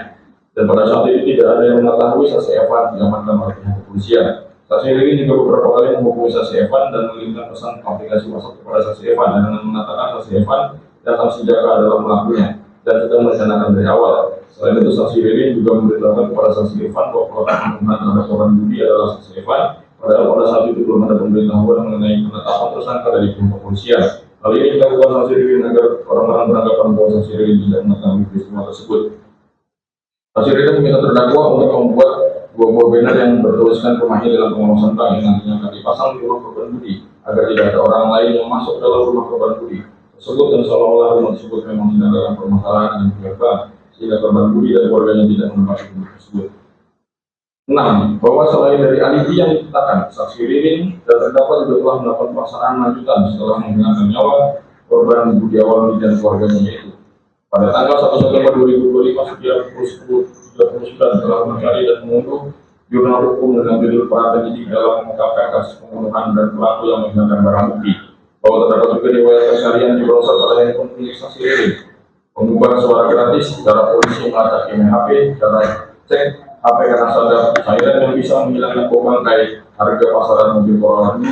Dan pada saat itu tidak ada yang mengetahui saksi Evan diamankan oleh pihak kepolisian. Saksi Ririn juga beberapa kali menghubungi saksi Evan dan mengirimkan pesan aplikasi WhatsApp kepada saksi Evan dengan mengatakan saksi Evan datang senjata adalah pelakunya dan sudah merencanakan dari awal. Selain itu, saksi Ririn juga memberitahukan kepada saksi Evan bahwa pelaku pembunuhan terhadap korban Budi adalah saksi Evan. Padahal pada saat itu belum ada pemberitahuan mengenai penetapan tersangka dari pihak kepolisian. Hal ini dilakukan saksi Ririn agar orang-orang beranggapan bahwa saksi Ririn tidak mengetahui peristiwa tersebut. Saksi Ririn meminta terdakwa untuk membuat buah-buah banner yang bertuliskan rumahnya dalam pengawasan bank yang nantinya akan dipasang di rumah korban Budi agar tidak ada orang lain yang masuk dalam rumah korban Budi tersebut dan seolah-olah rumah tersebut memang sedang dalam permasalahan dengan pihak bank sehingga korban Budi dan keluarganya tidak menempati rumah tersebut. 6. Bahwa selain dari alibi yang ditetapkan, saksi Ririn dan terdakwa juga telah melakukan pelaksanaan lanjutan setelah menghilangkan nyawa korban Budi Awaludin dan keluarganya, yaitu pada tanggal 1 September 2025 sekitar pukul 10.39 telah mencari dan mengunduh jurnal hukum dengan judul para penyidik dalam mengungkapkan kasus pembunuhan dan pelaku yang menghilangkan barang bukti. Bahwa terdapat juga riwayat keseharian di browser pada handphone milik saksi Ririn, pengubah suara gratis, cara polisi melacak email HP, cara cek HP karena sadar, cairan yang bisa menghilangkan bau bangkai, harga pasaran mobil Corolla ini,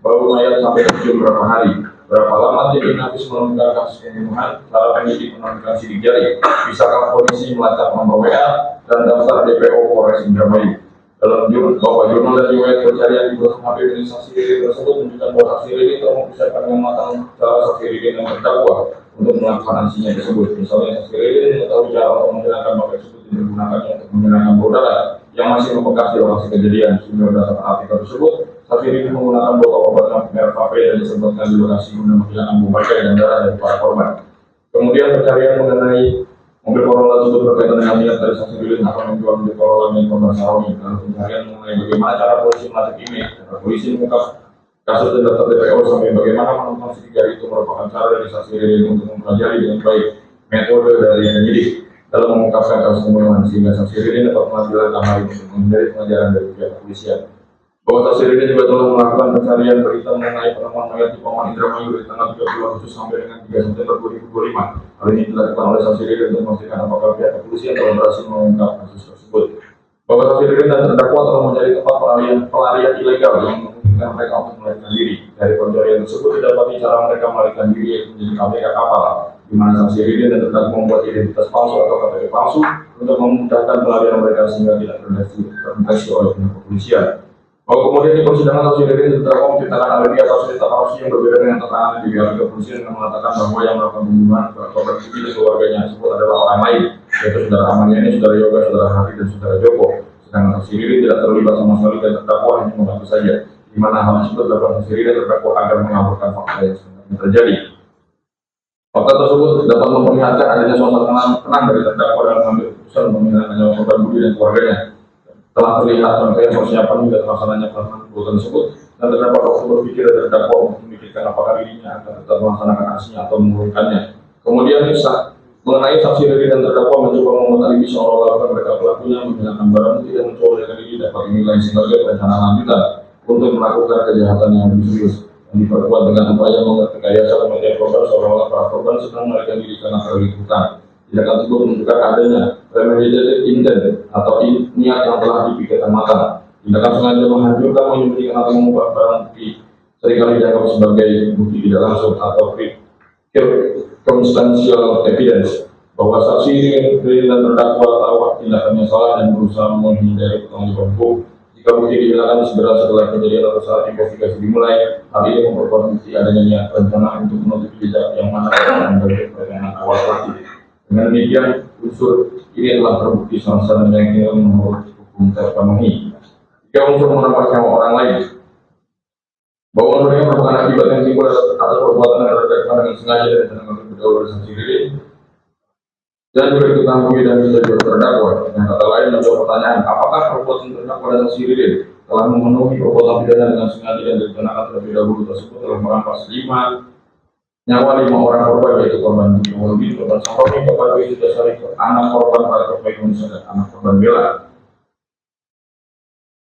bau mayat sampai tercium berapa hari, berapa lama tim Inavis menemukan kasus pembunuhan, cara penyidik menemukan sidik jari, bisakah polisi melacak nomor WA dan daftar DPO Polres Indramayu. Dalam jurnal dan riwayat pencarian di browser HP milik saksi Ririn tersebut menunjukkan bahwa saksi Ririn telah mempersiapkan dengan matang cara saksi Ririn yang terdakwa untuk melakukan aksinya tersebut. Misalnya saksi Ririn mengetahui cara untuk menghilangkan bangkai tersebut digunakannya untuk menghilangkan bau darah yang masih membekas di lokasi kejadian. Sehingga berdasarkan artikel tersebut, saksi Ririn menggunakan botol obat merek vape dan disebutkan di lokasi guna menghilangkan bau bangkai dan darah dari para korban. Kemudian pencarian mengenai mobil Corolla tersebut berkaitan dengan niat dari saksi Ririn akan menjual mobil Corolla milik korban Saromi. Lalu pencarian mengenai bagaimana cara polisi melacak email, cara polisi mengungkap kasus dan daftar DPO sampai bagaimana menemukan sidik jari itu merupakan cara dari saksi Ririn untuk mempelajari dengan baik metode dari penyidik dalam mengungkapkan kasus pembunuhan sehingga saksi Ririn dapat mengambil langkah untuk menghindari pengajaran dari pihak kepolisian. Bahwa saksi Ririn juga telah melakukan pencarian berita mengenai penemuan mayat di Paman Indramayu dari tanggal 30 Agustus sampai dengan 3 September 2025. Hal ini dilakukan oleh saksi Ririn untuk memastikan apakah pihak kepolisian telah berhasil mengungkap kasus tersebut. Bahwa saksi Ririn dan terdakwa telah mencari tempat pelarian ilegal yang memungkinkan mereka untuk melarikan diri. Dari pencarian tersebut didapati cara mereka melarikan diri yaitu menjadi ABK kapal, di mana saksi Ririn dan terdakwa membuat identitas palsu atau KTP palsu untuk memudahkan pelarian mereka sehingga tidak terdeteksi oleh pihak kepolisian. Bahwa kemudian di persidangan saksi Ririn dan terdakwa menceritakan alibi atau cerita palsu yang berbeda dengan keterangan di pihak kepolisian dengan mengatakan bahwa yang melakukan pembunuhan korban Budi dan keluarganya tersebut adalah orang lain, yaitu saudara Amaniani, saudara Yoga, saudara Hadi, dan saudara Joko. Sedangkan saksi Ririn tidak terlibat sama sekali dan terdakwa hanya membantu saja, di mana hal tersebut dilakukan saksi Ririn dan terdakwa agar mengaburkan fakta yang sebenarnya terjadi. Fakta tersebut dapat memperlihatkan adanya suasana tenang dari terdakwa dalam mengambil keputusan menghilangkan nyawa korban Budi dan keluarganya. Telah terlihat rangkaian persiapan hingga terlaksananya perbuatan tersebut dan terdapat waktu berpikir dan terdakwa untuk memikirkan apakah dirinya akan tetap melaksanakan aksinya atau mengurungkannya. Kemudian mengenai saksi Ririn dan terdakwa mencoba membuat alibi seolah-olah mereka pelakunya menghilangkan barang bukti dan mencoba melarikan diri dapat dinilai sebagai rencana lanjutan untuk melakukan kejahatan yang lebih serius dan diperkuat dengan upaya mengrekayasa kematian korban seolah-olah para korban sedang melarikan diri karena terlibat. Tindakan tersebut menunjukkan adanya premeditated intent atau niat yang telah dipikirkan matang. Tindakan sengaja menghancurkan, menyembunyikan atau mengubah barang bukti seringkali dianggap sebagai bukti tidak langsung atau circumstantial evidence. Bahwa saksi Ririn dan terdakwa tahu tindakannya salah dan berusaha menghindari pertanggungjawaban hukum. Jika bukti dihilangkan segera setelah kejadian atau saat investigasi dimulai, hal ini memperkuat bukti adanya niat rencana untuk menutup jejak yang mana akan menjadi perencanaan awal pasti. Dengan demikian, unsur ini telah terbukti sama-sama yang menurut hukum terpenuhi. Jika unsur merampas nyawa orang lain, bahwa unsur ini merupakan akibat yang timbul atas perbuatan yang dilakukan dengan sengaja dan dengan berdaulat dari saksi Ririn dan juga diketahui dan bisa juga terdakwa. Dengan kata lain, menjawab pertanyaan, apakah perbuatan terdakwa dan saksi Ririn telah memenuhi perbuatan pidana dengan sengaja dan direncanakan terlebih dahulu tersebut telah merampas nyawa 5 orang korban, yaitu korban Budi Awaludin, korban Saromi, korban Widi Dasari, anak korban Pak Baik Indonesia dan anak korban Bella.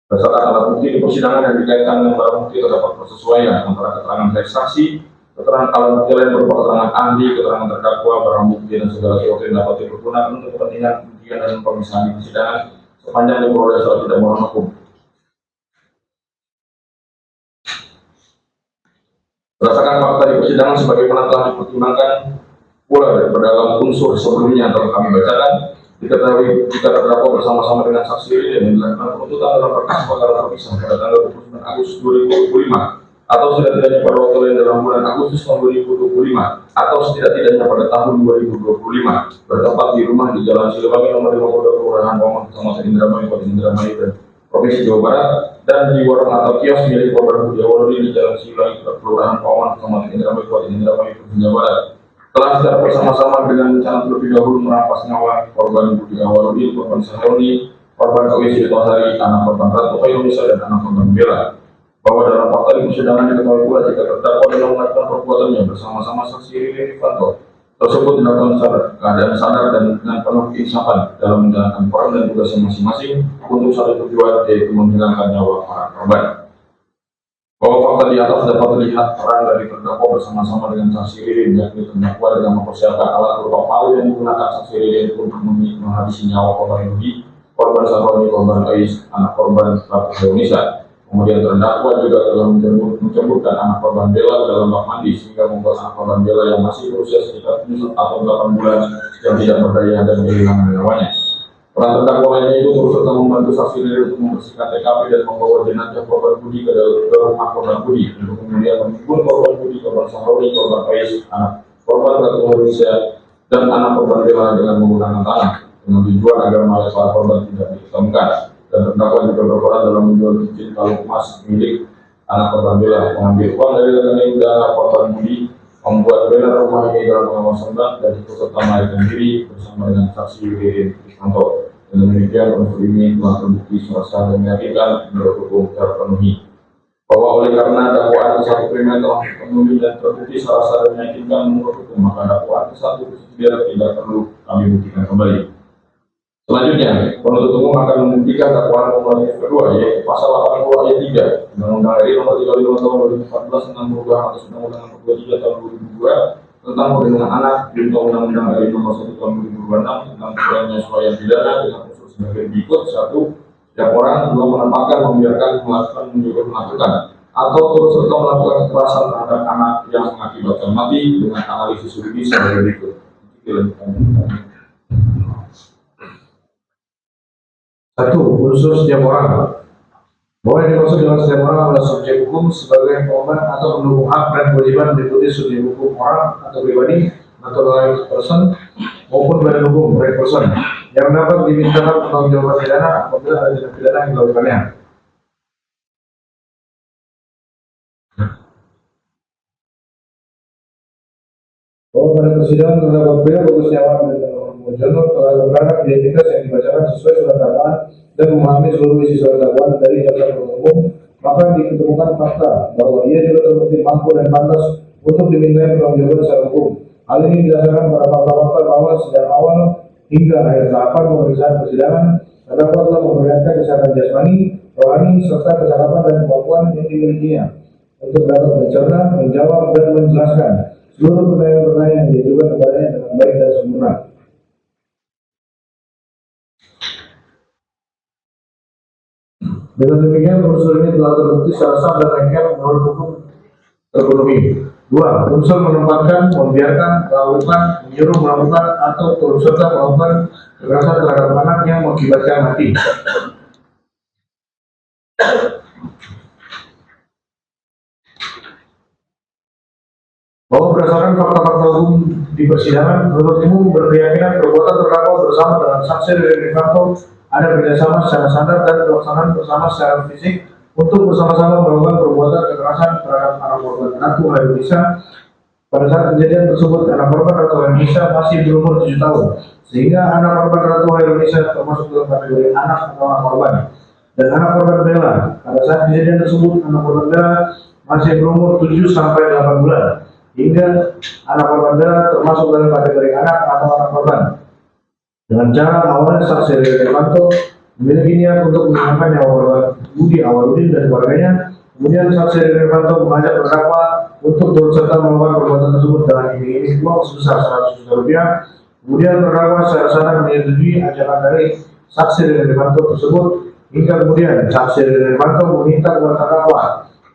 Berdasarkan alat bukti di persidangan yang dikaitkan dengan barang bukti terdapat persesuaian antara keterangan dari saksi, keterangan alat bukti lain berupa keterangan ahli, keterangan terdakwa, barang bukti dan segala sesuatu yang dapat dipergunakan untuk kepentingan pembuktian dan pemisahan di persidangan sepanjang diperoleh secara tidak melawan hukum. Berdasarkan fakta di persidangan sebagaimana telah dipertimbangkan pula dalam unsur sebelumnya telah kami bacakan, diketahui jika terdakwa bersama-sama dengan saksi yang dilakukan penuntutan dalam perkara terpisah pada tanggal 29 Agustus 2025 atau setidak-tidaknya pada waktu lain dalam bulan Agustus tahun 2025 atau setidak-tidaknya pada tahun 2025 bertempat di rumah di Jalan Siliwangi nomor 52 Kelurahan Waman, Kecamatan Indramayu, Kabupaten Indramayu dan Provinsi Jawa Barat, dan di warung atau kios milik korban Budi Awaludin di Jalan Siliwangi, Kelurahan Waman, Kecamatan Indramayu, Kabupaten Indramayu, Provinsi Jawa Barat, telah secara bersama-sama dengan rencana terlebih dahulu merampas nyawa korban Budi Awaludin, korban Sahroni, korban Kawisi Tosari, anak korban Ratu Hairunisa dan anak korban Bella. Bahwa dalam fakta di persidangan diketahui pula jika terdakwa dalam melakukan perbuatannya bersama-sama saksi Riri Rifanto tersebut dilakukan secara keadaan sadar dan dengan penuh keinsafan dalam menjalankan peran dan tugasnya masing-masing untuk satu tujuan, yaitu menghilangkan nyawa para korban. Bahwa fakta di atas dapat terlihat peran dari terdakwa bersama-sama dengan saksi Ririn, yakni terdakwa dengan mempersiapkan alat berupa palu yang digunakan saksi Ririn untuk menghabisi nyawa korban Budi, korban Sahroni, korban Ais, anak korban Ratu Hairunisa. Kemudian terdakwa juga telah menceburkan anak korban Bella dalam bak mandi sehingga membuat anak korban Bella yang masih berusia sekitar 7 atau 8 bulan yang tidak berdaya dan kehilangan nyawanya. Peran terdakwa lainnya itu turut serta membantu saksi Ririn untuk membersihkan TKP dan membawa jenazah korban Budi ke rumah korban Budi, untuk kemudian menghibur korban Budi, korban Sahroni, korban Ais, anak korban Ratu Hairunisa dan anak korban Bella dengan menggunakan tanah dengan tujuan agar mayat para korban tidak ditemukan. Dan terdakwa juga berperan dalam menjual cincin kalung emas milik anak korban Bella, mengambil uang dari rekening dana korban Budi, membuat banner rumah ini dalam pengawasan bank dan ikut serta melarikan diri bersama dengan saksi Ririn Rifanto. Dengan demikian unsur ini telah terbukti secara sah dan meyakinkan menurut hukum terpenuhi. Bahwa oleh karena dakwaan ke satu primer telah terpenuhi dan terbukti secara sah dan meyakinkan menurut hukum, maka dakwaan ke satu tidak perlu kami buktikan kembali. Selanjutnya, penuntut umum akan membuktikan dakwaan kumulatif kedua, yaitu pasal 80 ayat 3 Undang-Undang RI Nomor 35 Tahun 2014 tentang perubahan atas Undang-Undang Nomor 23 Tahun 2002 tentang perlindungan anak, junto Undang-Undang RI Nomor 1 Tahun 2026 tentang penyesuaian pidana dengan unsur sebagai berikut: 1. Setiap orang belum menempatkan, membiarkan, melakukan, menyuruh melakukan, atau turut serta melakukan kekerasan terhadap anak yang mengakibatkan mati dengan analisis juridis sebagai berikut. Satu, unsur setiap orang. Bahwa yang dimaksud dengan setiap orang adalah subjek hukum sebagai korban atau pendukung hak dan kewajiban meliputi subjek hukum orang atau pribadi atau lain person maupun badan hukum right person yang dapat dimintakan pertanggungjawaban pidana apabila ada tindak pidana yang dilakukannya. Bahwa pada persidangan terdapat beda bagus nyawa dan Mojono telah berangkat di identitas yang dibacakan sesuai surat dakwaan dan memahami seluruh isi surat dakwaan dari jaksa penuntut umum, maka ditemukan fakta bahwa ia juga terbukti mampu dan pantas untuk dimintai pertanggungjawaban secara hukum. Hal ini didasarkan pada fakta-fakta bahwa sejak awal hingga akhir tahapan pemeriksaan persidangan, terdakwa telah memperlihatkan kesehatan jasmani, rohani, serta kecakapan dan kemampuan yang dimilikinya untuk dapat mencerna, menjawab, dan menjelaskan seluruh pertanyaan-pertanyaan yang diajukan kepadanya dengan baik dan sempurna. Dengan demikian, unsur ini telah terbukti secara sah dan meyakinkan menurut hukum terpenuhi. 2. Unsur menempatkan, membiarkan, melakukan, menyuruh melakukan, atau turut serta melakukan kekerasan terhadap anak yang mengakibatkan mati. Bahwa berdasarkan fakta-fakta hukum di persidangan, penuntut umum berkeyakinan perbuatan terdakwa bersama dengan saksi Ririn Rifanto ada kerjasama secara sadar dan pelaksanaan bersama secara fisik untuk bersama-sama melakukan perbuatan kekerasan terhadap anak korban Ratu Hairunisa. Pada saat kejadian tersebut, anak korban Ratu Hairunisa masih berumur 7 tahun, sehingga anak korban Ratu Hairunisa termasuk dalam kategori anak atau anak korban. Dan anak korban Bella, pada saat kejadian tersebut, anak korban Bella masih berumur 7 sampai 8 bulan, hingga anak korban Bella termasuk dalam kategori anak atau anak korban. Dengan cara awalnya saksi Ririn Rifanto memiliki niat untuk menghilangkan nyawa korban Budi Awaludin dan keluarganya. Kemudian saksi Rene Irvanto mengajak terdakwa untuk turut serta melakukan perbuatan tersebut dengan iming-iming uang sebesar 100 juta rupiah. Kemudian terdakwa secara sadar menyetujui ajakan dari saksi Rene Irvanto tersebut, hingga kemudian saksi Rene Irvanto meminta kepada terdakwa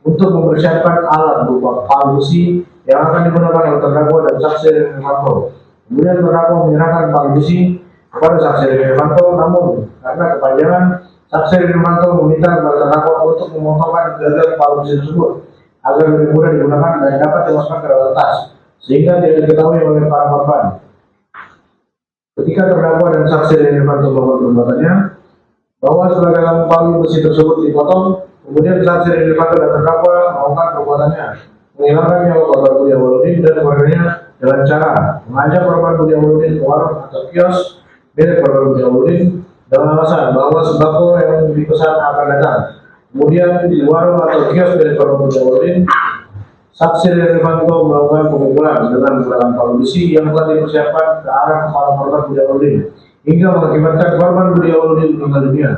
untuk mempersiapkan alat berupa palu besi yang akan digunakan oleh terdakwa dan saksi Rene Irvanto. Kemudian terdakwa menyerahkan palu besi kepada saksi Rene Irvanto, namun karena kepanjangan, saksi Rene Irvanto meminta kepada terdakwa untuk memotongkan gagal palu besi tersebut agar lebih mudah digunakan dan dapat dimasukkan ke dalam tas, sehingga tidak diketahui oleh para korban. Ketika terdakwa dan saksi Rene Irvanto melakukan perbuatannya, bahwa sebagian palu besi tersebut dipotong, kemudian saksi Rene Irvanto dan terdakwa melakukan perbuatannya, menghilangkan nyawa korban Budi Awaludin dan keluarganya dengan cara mengajak korban Budi Awaludin ke warung atau kios milik korban Budi Awaludin dengan alasan bahwa sembako yang dipesan akan datang. Kemudian di warung atau kios milik korban Budi Awaludin, saksi Rene Irvanto melakukan pemukulan dengan menggunakan palu besi yang telah dipersiapkan ke arah kepala korban Budi Awaludin hingga mengakibatkan korban Budi Awaludin meninggal dunia.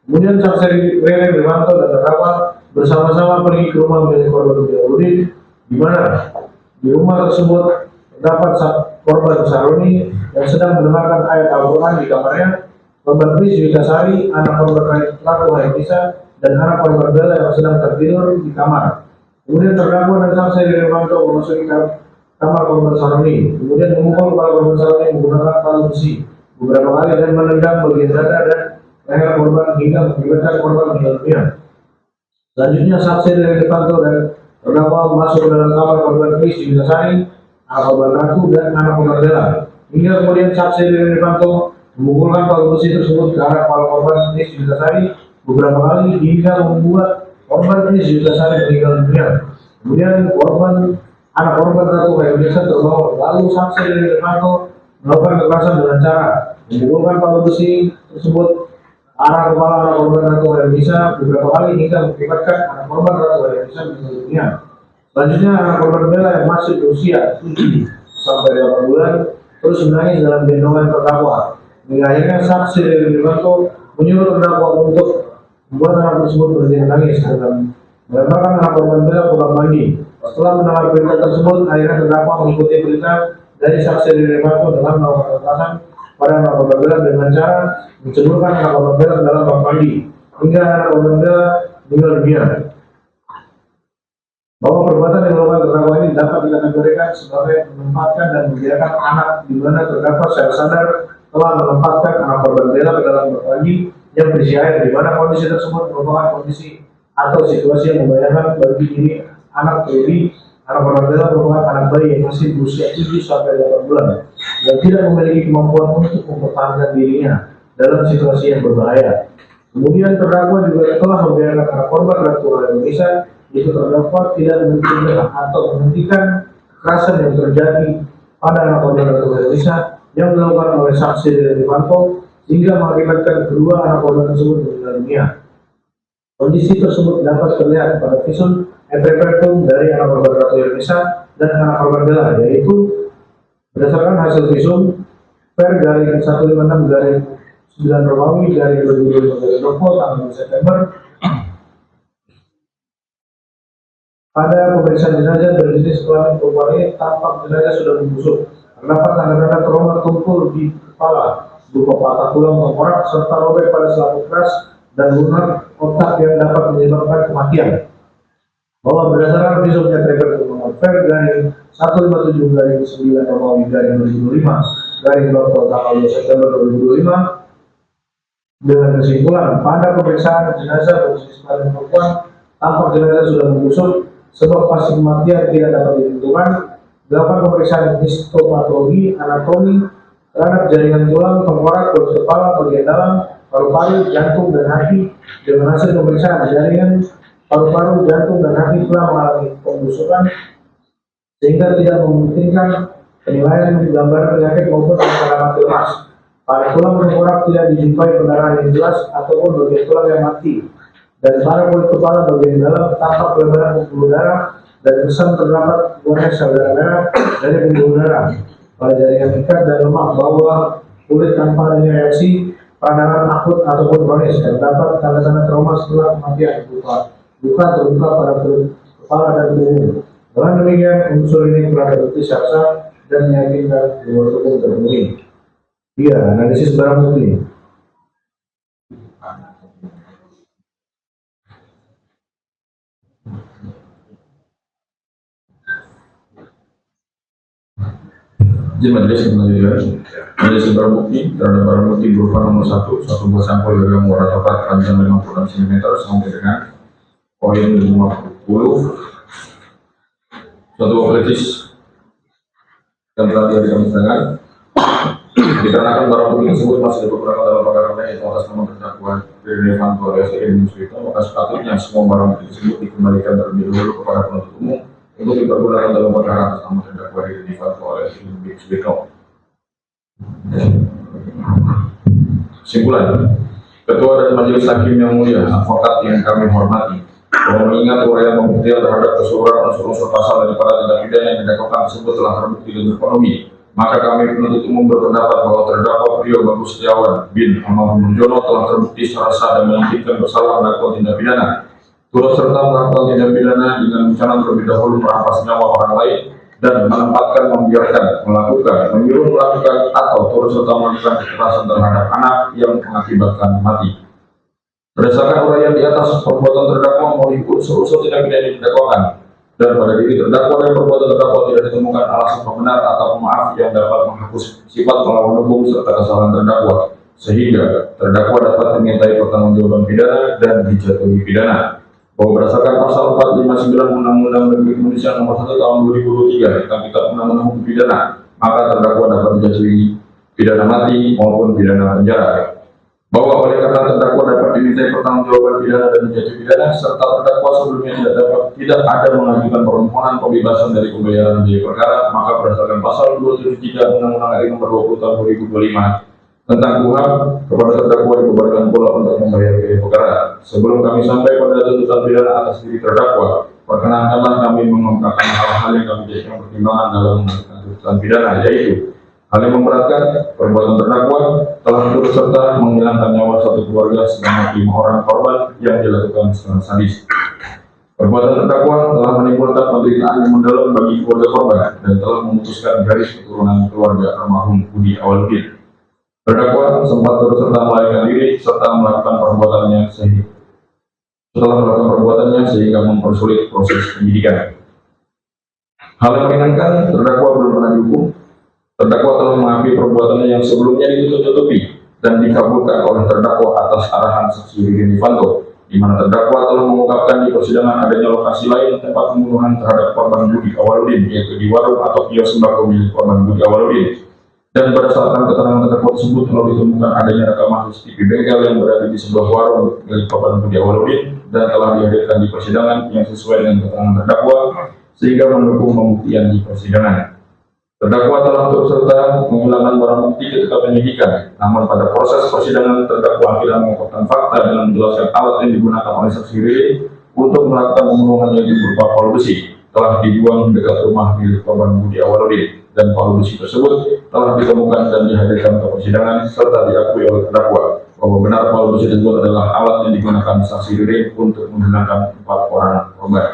Kemudian saksi Rene Irvanto dan terdakwa bersama-sama pergi ke rumah milik korban Budi Awaludin, di mana di rumah tersebut terdapat korban Saroni yang sedang mendengarkan ayat Al-Quran di kamarnya, korban Pris Witasari, anak korban Ratu Hainisa, dan anak korban Bella yang sedang tertidur di kamar. Kemudian terdakwa dan saksi Rene Irvanto memasuki kamar korban Saroni, kemudian memukul kepala korban Saroni menggunakan palu besi beberapa kali dan menendang bagian dada dan leher korban hingga mengakibatkan korban meninggal dunia. Selanjutnya saksi Rene Irvanto dan terdakwa masuk ke dalam kamar korban Pris Witasari, anak korban Ratu, dan anak korban Bella, hingga kemudian saksi Rene Irvanto memukulkan palu besi tersebut ke arah kepala korban Pris Witasari beberapa kali hingga membuat korban Pris Witasari meninggal dunia. Kemudian anak korban Ratu Hainisa terbawa, lalu saksi Rene Irvanto melakukan kekerasan dengan cara memukulkan palu besi tersebut arah kepala anak korban Ratu Hainisa beberapa kali hingga mengakibatkan anak korban Ratu Hainisa meninggal dunia. Selanjutnya anak korban Bella yang masih berusia 7 sampai 8 bulan terus menangis dalam gendongan terdakwa. Hingga akhirnya saksi Rene Irvanto menyuruh terdakwa untuk membuat anak tersebut berhenti menangis dengan melemparkan anak korban Bella ke kamar mandi. Setelah mendengar perintah tersebut, akhirnya terdakwa mengikuti perintah dari saksi Rene Irvanto dengan melakukan kekerasan pada anak korban Bella dengan cara menceburkan anak korban Bella ke dalam kamar mandi hingga anak korban Bella meninggal dunia. Bahwa perbuatan yang dilakukan terdakwa ini dapat dikategorikan sebagai menempatkan dan membiarkan anak, di mana terdakwa secara sadar telah menempatkan anak korban Bella ke dalam kamar mandi yang berisi air, di mana kondisi tersebut merupakan kondisi atau situasi yang membahayakan bagi diri anak, terlebih anak korban Bella merupakan anak bayi yang masih berusia 7 sampai 8 bulan yang tidak memiliki kemampuan untuk mempertahankan dirinya dalam situasi yang berbahaya. Kemudian terdakwa juga telah membiarkan anak korban Ratu Hainisa, yaitu terdakwa tidak mencegah atau menghentikan kekerasan yang terjadi pada anak korban Ratu Hainisa yang dilakukan oleh saksi Rene Irvanto sehingga mengakibatkan kedua anak korban tersebut meninggal dunia. Kondisi tersebut dapat terlihat pada visum et repertum dari anak korban Ratu Hainisa dan anak korban Bella, yaitu berdasarkan hasil visum per garing 156 garing 9 Romawi garing 2020 tanggal 2 September. Pada pemeriksaan jenazah berjenis kelamin perempuan ini, tampak jenazah sudah membusuk. Terdapat tanda-tanda trauma tumpul di kepala, berupa patah tulang tengkorak serta robek pada selaput keras dan lunak otak yang dapat menyebabkan kematian. Bahwa berdasarkan visum et repertum nomor per garing 157 garing 9 Romawi garing 2025 garing tanggal 2 September 2025, dengan kesimpulan pada pemeriksaan jenazah berjenis kelamin perempuan, tampak jenazah sudah membusuk. Sebab pasti kematian tidak dapat ditentukan. Dilakukan pemeriksaan histopatologi, anatomi terhadap jaringan tulang, tengkorak, perut kepala, bagian dalam, paru-paru, jantung, dan hati. Dengan hasil pemeriksaan jaringan paru-paru, jantung, dan hati telah mengalami pembusukan sehingga tidak memungkinkan penilaian gambaran penyakit maupun masalah mati lemas. Pada tulang tengkorak tidak dijumpai pendarahan yang jelas ataupun bagian tulang yang mati. Dan pada kulit kepala bagian dalam tampak pelebaran pembuluh darah dan kesan terdapat warna sel darah merah dari pembuluh darah. Pada jaringan ikat dan lemak bawah kulit tanpa adanya reaksi peradangan akut ataupun kronis, dan terdapat tanda-tanda trauma setelah kematian berupa luka terbuka pada perut, kepala, dan tubuh. Dengan demikian, unsur ini telah terbukti secara sah dan meyakinkan bahwa hukum terpenuhi. 3. Analisis barang bukti. Izin majelis kemudian majelis barang bukti terhadap barang bukti berupa nomor 1 satu buah sampel gagang warna coklat panjang 56 cm sampai dengan koin 50, suatu okletis yang telah dihadirkan sedangkan dikarenakan barang bukti tersebut masih ada beberapa dalam perkara lain yaitu atas nama terdakwa Ridwan Fanto alias Edi Nuswito, maka sepatutnya semua barang bukti tersebut dikembalikan terlebih dahulu kepada penuntut umum untuk dipergunakan dalam perkara atas nama terdakwa Ridwan Fanto alias Edi Nuswito. Kesimpulan, Ketua dan Majelis Hakim yang mulia, advokat yang kami hormati, bahwa mengingat uraian pembuktian terhadap keseluruhan unsur-unsur pasal daripada tindak pidana yang didakwakan tersebut telah terbukti dan terpenuhi, maka kami penuntut umum berpendapat bahwa terdakwa Prio Bagus Setiawan bin Almarhum Nurjono telah terbukti secara sah dan meyakinkan bersalah melakukan tindak pidana, turut serta melakukan tindak pidana dengan rencana terlebih dahulu merampas nyawa orang lain dan menempatkan, membiarkan, melakukan, menyuruh melakukan, atau turut serta melakukan kekerasan terhadap anak yang mengakibatkan mati. Berdasarkan uraian di atas, perbuatan terdakwa memenuhi unsur-unsur tindak pidana yang didakwakan, dan pada diri terdakwa dan perbuatan terdakwa tidak ditemukan alasan pembenar atau pemaaf yang dapat menghapus sifat melawan hukum serta kesalahan terdakwa, sehingga terdakwa dapat dimintai pertanggungjawaban pidana dan dijatuhi pidana. Bahwa berdasarkan pasal 459 Undang-Undang Republik Indonesia Nomor 1 Tahun 2023 tentang Kitab Undang-Undang Hukum Pidana, maka terdakwa dapat dijatuhi pidana mati maupun pidana penjara. Bahwa oleh karena terdakwa dapat dimintai pertanggungjawaban pidana dan dijatuhi pidana, serta terdakwa sebelumnya tidak ada mengajukan permohonan pembebasan dari pembayaran biaya perkara, maka berdasarkan pasal 273 Undang-Undang RI Nomor 20 Tahun 2025 tentang KUHP, kepada terdakwa dibebankan pula untuk membayar biaya perkara. Sebelum kami sampai pada tuntutan pidana atas diri terdakwa, perkenankanlah kami mengungkapkan hal-hal yang kami jadikan pertimbangan dalam menentukan tuntutan pidana, yaitu hal yang memberatkan, perbuatan terdakwa telah turut serta menghilangkan nyawa satu keluarga sebanyak 5 orang korban yang dilakukan secara sadis. Perbuatan terdakwa telah menimbulkan penderitaan yang mendalam bagi keluarga korban dan telah memutuskan garis keturunan keluarga almarhum Budi Awaludin. Terdakwa sempat turut serta melarikan diri serta melakukan perbuatannya sehingga mempersulit proses penyidikan. Hal yang meringankan, terdakwa belum pernah dihukum. Terdakwa telah mengakui perbuatannya yang sebelumnya ditutup-tutupi dan dikabulkan oleh terdakwa atas arahan saksi Ridwan Fanto, di mana terdakwa telah mengungkapkan di persidangan adanya lokasi lain tempat pembunuhan terhadap korban Budi Awaludin, yaitu di warung atau kios sembako milik korban Budi Awaludin. Dan berdasarkan keterangan terdakwa tersebut telah ditemukan adanya rekaman CCTV bengkel yang berada di sebuah warung milik korban Budi Awaludin dan telah dihadirkan di persidangan yang sesuai dengan keterangan terdakwa sehingga mendukung pembuktian di persidangan. Terdakwa telah turut serta menghilangkan barang bukti ketika penyidikan, namun pada proses persidangan terdakwa akhirnya mengungkapkan fakta dan menjelaskan alat yang digunakan oleh saksi Riri untuk melakukan pembunuhan yaitu berupa palu besi telah dibuang dekat rumah milik korban Budi Awaludin, dan palu besi tersebut telah ditemukan dan dihadirkan ke persidangan serta diakui oleh terdakwa bahwa benar palu besi tersebut adalah alat yang digunakan saksi Riri untuk menghilangkan 4 orang korban.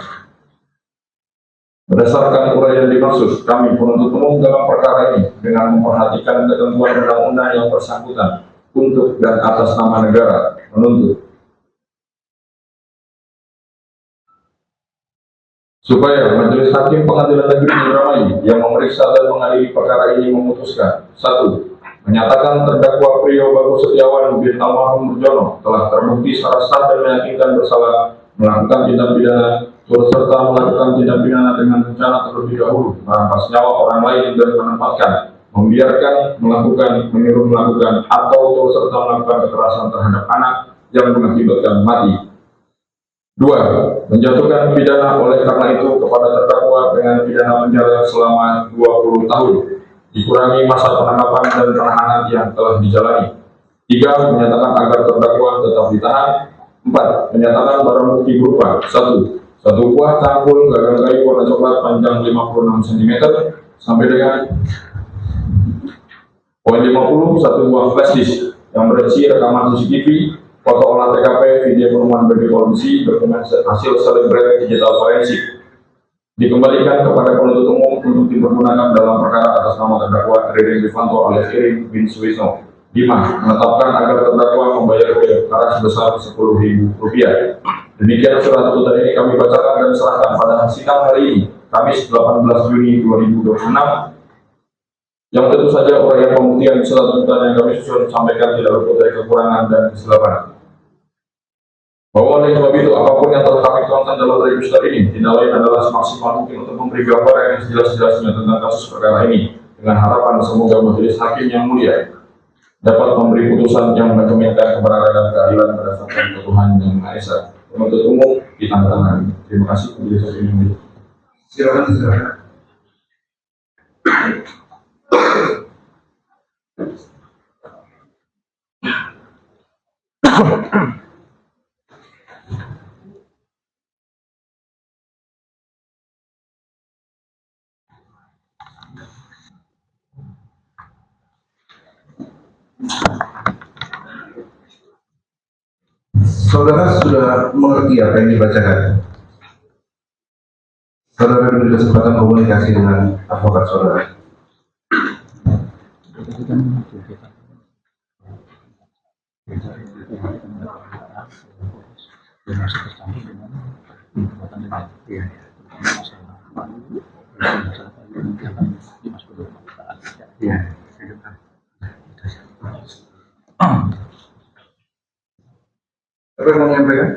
Berdasarkan uraian dimaksud, kami penuntut umum dalam perkara ini dengan memperhatikan ketentuan undang-undang yang bersangkutan untuk dan atas nama negara menuntut supaya Majelis Hakim Pengadilan Negeri Indramayu yang memeriksa dan mengadili perkara ini memutuskan: 1. Menyatakan terdakwa Prio Bagus Setiawan bin Almarhum Nurjono telah terbukti secara sah dan meyakinkan bersalah melakukan tindak pidana, turut serta melakukan tindak pidana dengan rencana terlebih dahulu merampas nyawa orang lain dan menempatkan, membiarkan, melakukan, menyuruh melakukan, atau turut serta melakukan kekerasan terhadap anak yang mengakibatkan mati. 2. Menjatuhkan pidana oleh karena itu kepada terdakwa dengan pidana penjara selama 20 tahun, dikurangi masa penangkapan dan penahanan yang telah dijalani. 3. Menyatakan agar terdakwa tetap ditahan. 4. Menyatakan barang bukti berupa: 1. Satu buah cangkul gagang kayu warna coklat panjang 56 cm sampai dengan poin 50, satu buah flash disk yang berisi rekaman CCTV, foto olah TKP, video penemuan bagi polisi, dokumen hasil selebrate digital forensik. Dikembalikan kepada penuntut umum untuk dipergunakan dalam perkara atas nama terdakwa Ririn Rifanto alias Irin bin Suwisno. 5. Menetapkan agar terdakwa membayar biaya perkara sebesar Rp10.000. Demikian surat tuntutan ini kami bacakan dan serahkan pada sidang hari ini, Kamis 18 Juni 2026. Yang tentu saja uraian pembuktian surat tuntutan yang kami susun sampaikan tidak luput dari kekurangan dan kesilapan. Bahwa oleh sebab itu, apapun yang telah kami tuangkan dalam register ini, tidak lain adalah semaksimal mungkin untuk memberi gambaran yang sejelas-jelasnya tentang kasus perkara ini, dengan harapan semoga majelis hakim yang mulia dapat memberi putusan yang mencerminkan kebenaran dan keadilan berdasarkan Tuhan yang Maha Esa. Penuntut umum ditandatangani. Terima kasih majelis hakim yang mulia. Silakan. Saudara sudah mengerti apa yang dibacakan? Saudara diberi kesempatan komunikasi dengan advokat saudara. Apa yang mau menyampaikan?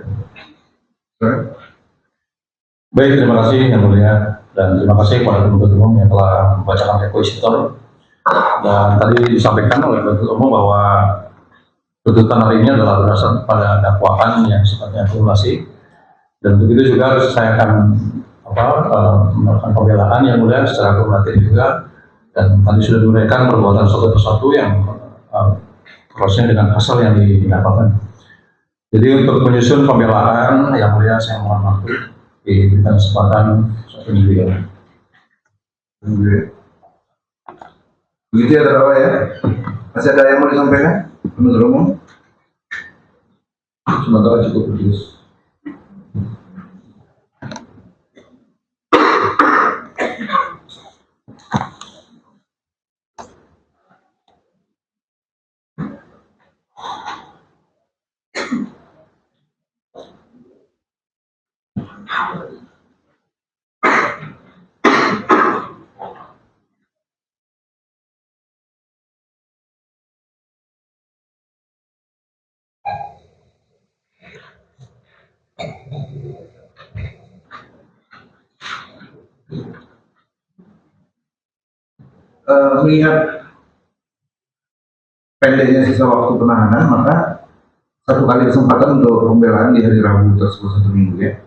Baik, terima kasih yang mulia, dan terima kasih kepada penuntut umum yang telah membacakan requisitor. Dan tadi disampaikan oleh penuntut umum bahwa tuntutan hari ini adalah berdasarkan pada dakwaan yang sifatnya akumulasi, dan begitu juga saya akan melakukan pembelaan yang mulia secara akumulatif juga, dan tadi sudah diuraikan perbuatan satu persatu yang prosesnya dengan pasal yang didakwakan. Jadi untuk menyusun pembelaan yang mulia saya mohon waktu diberikan kesempatan 1 minggu ya. Begitu ya terdakwa ya. Masih ada yang mau disampaikan? Penuntut umum? Sementara cukup majelis. Melihat pendeknya sisa waktu penahanan, maka satu kali kesempatan untuk pembelaan di hari Rabu tersebut 1 minggu ya.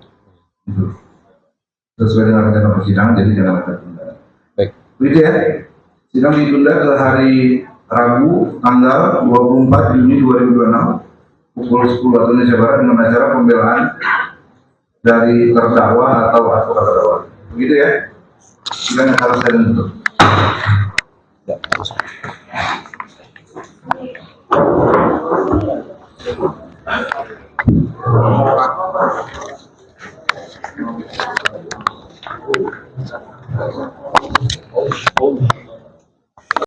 Itu sesuai dengan rencana persidangan, jadi jangan ada tunda. Baik. Begitu ya. Sidang ditunda ke hari Rabu tanggal 24 Juni 2026 pukul 10 waktu Indonesia Barat dengan acara pembelaan dari terdakwa atau advokat terdakwa. Begitu ya. Sidang yang harus saya tutup. Ya.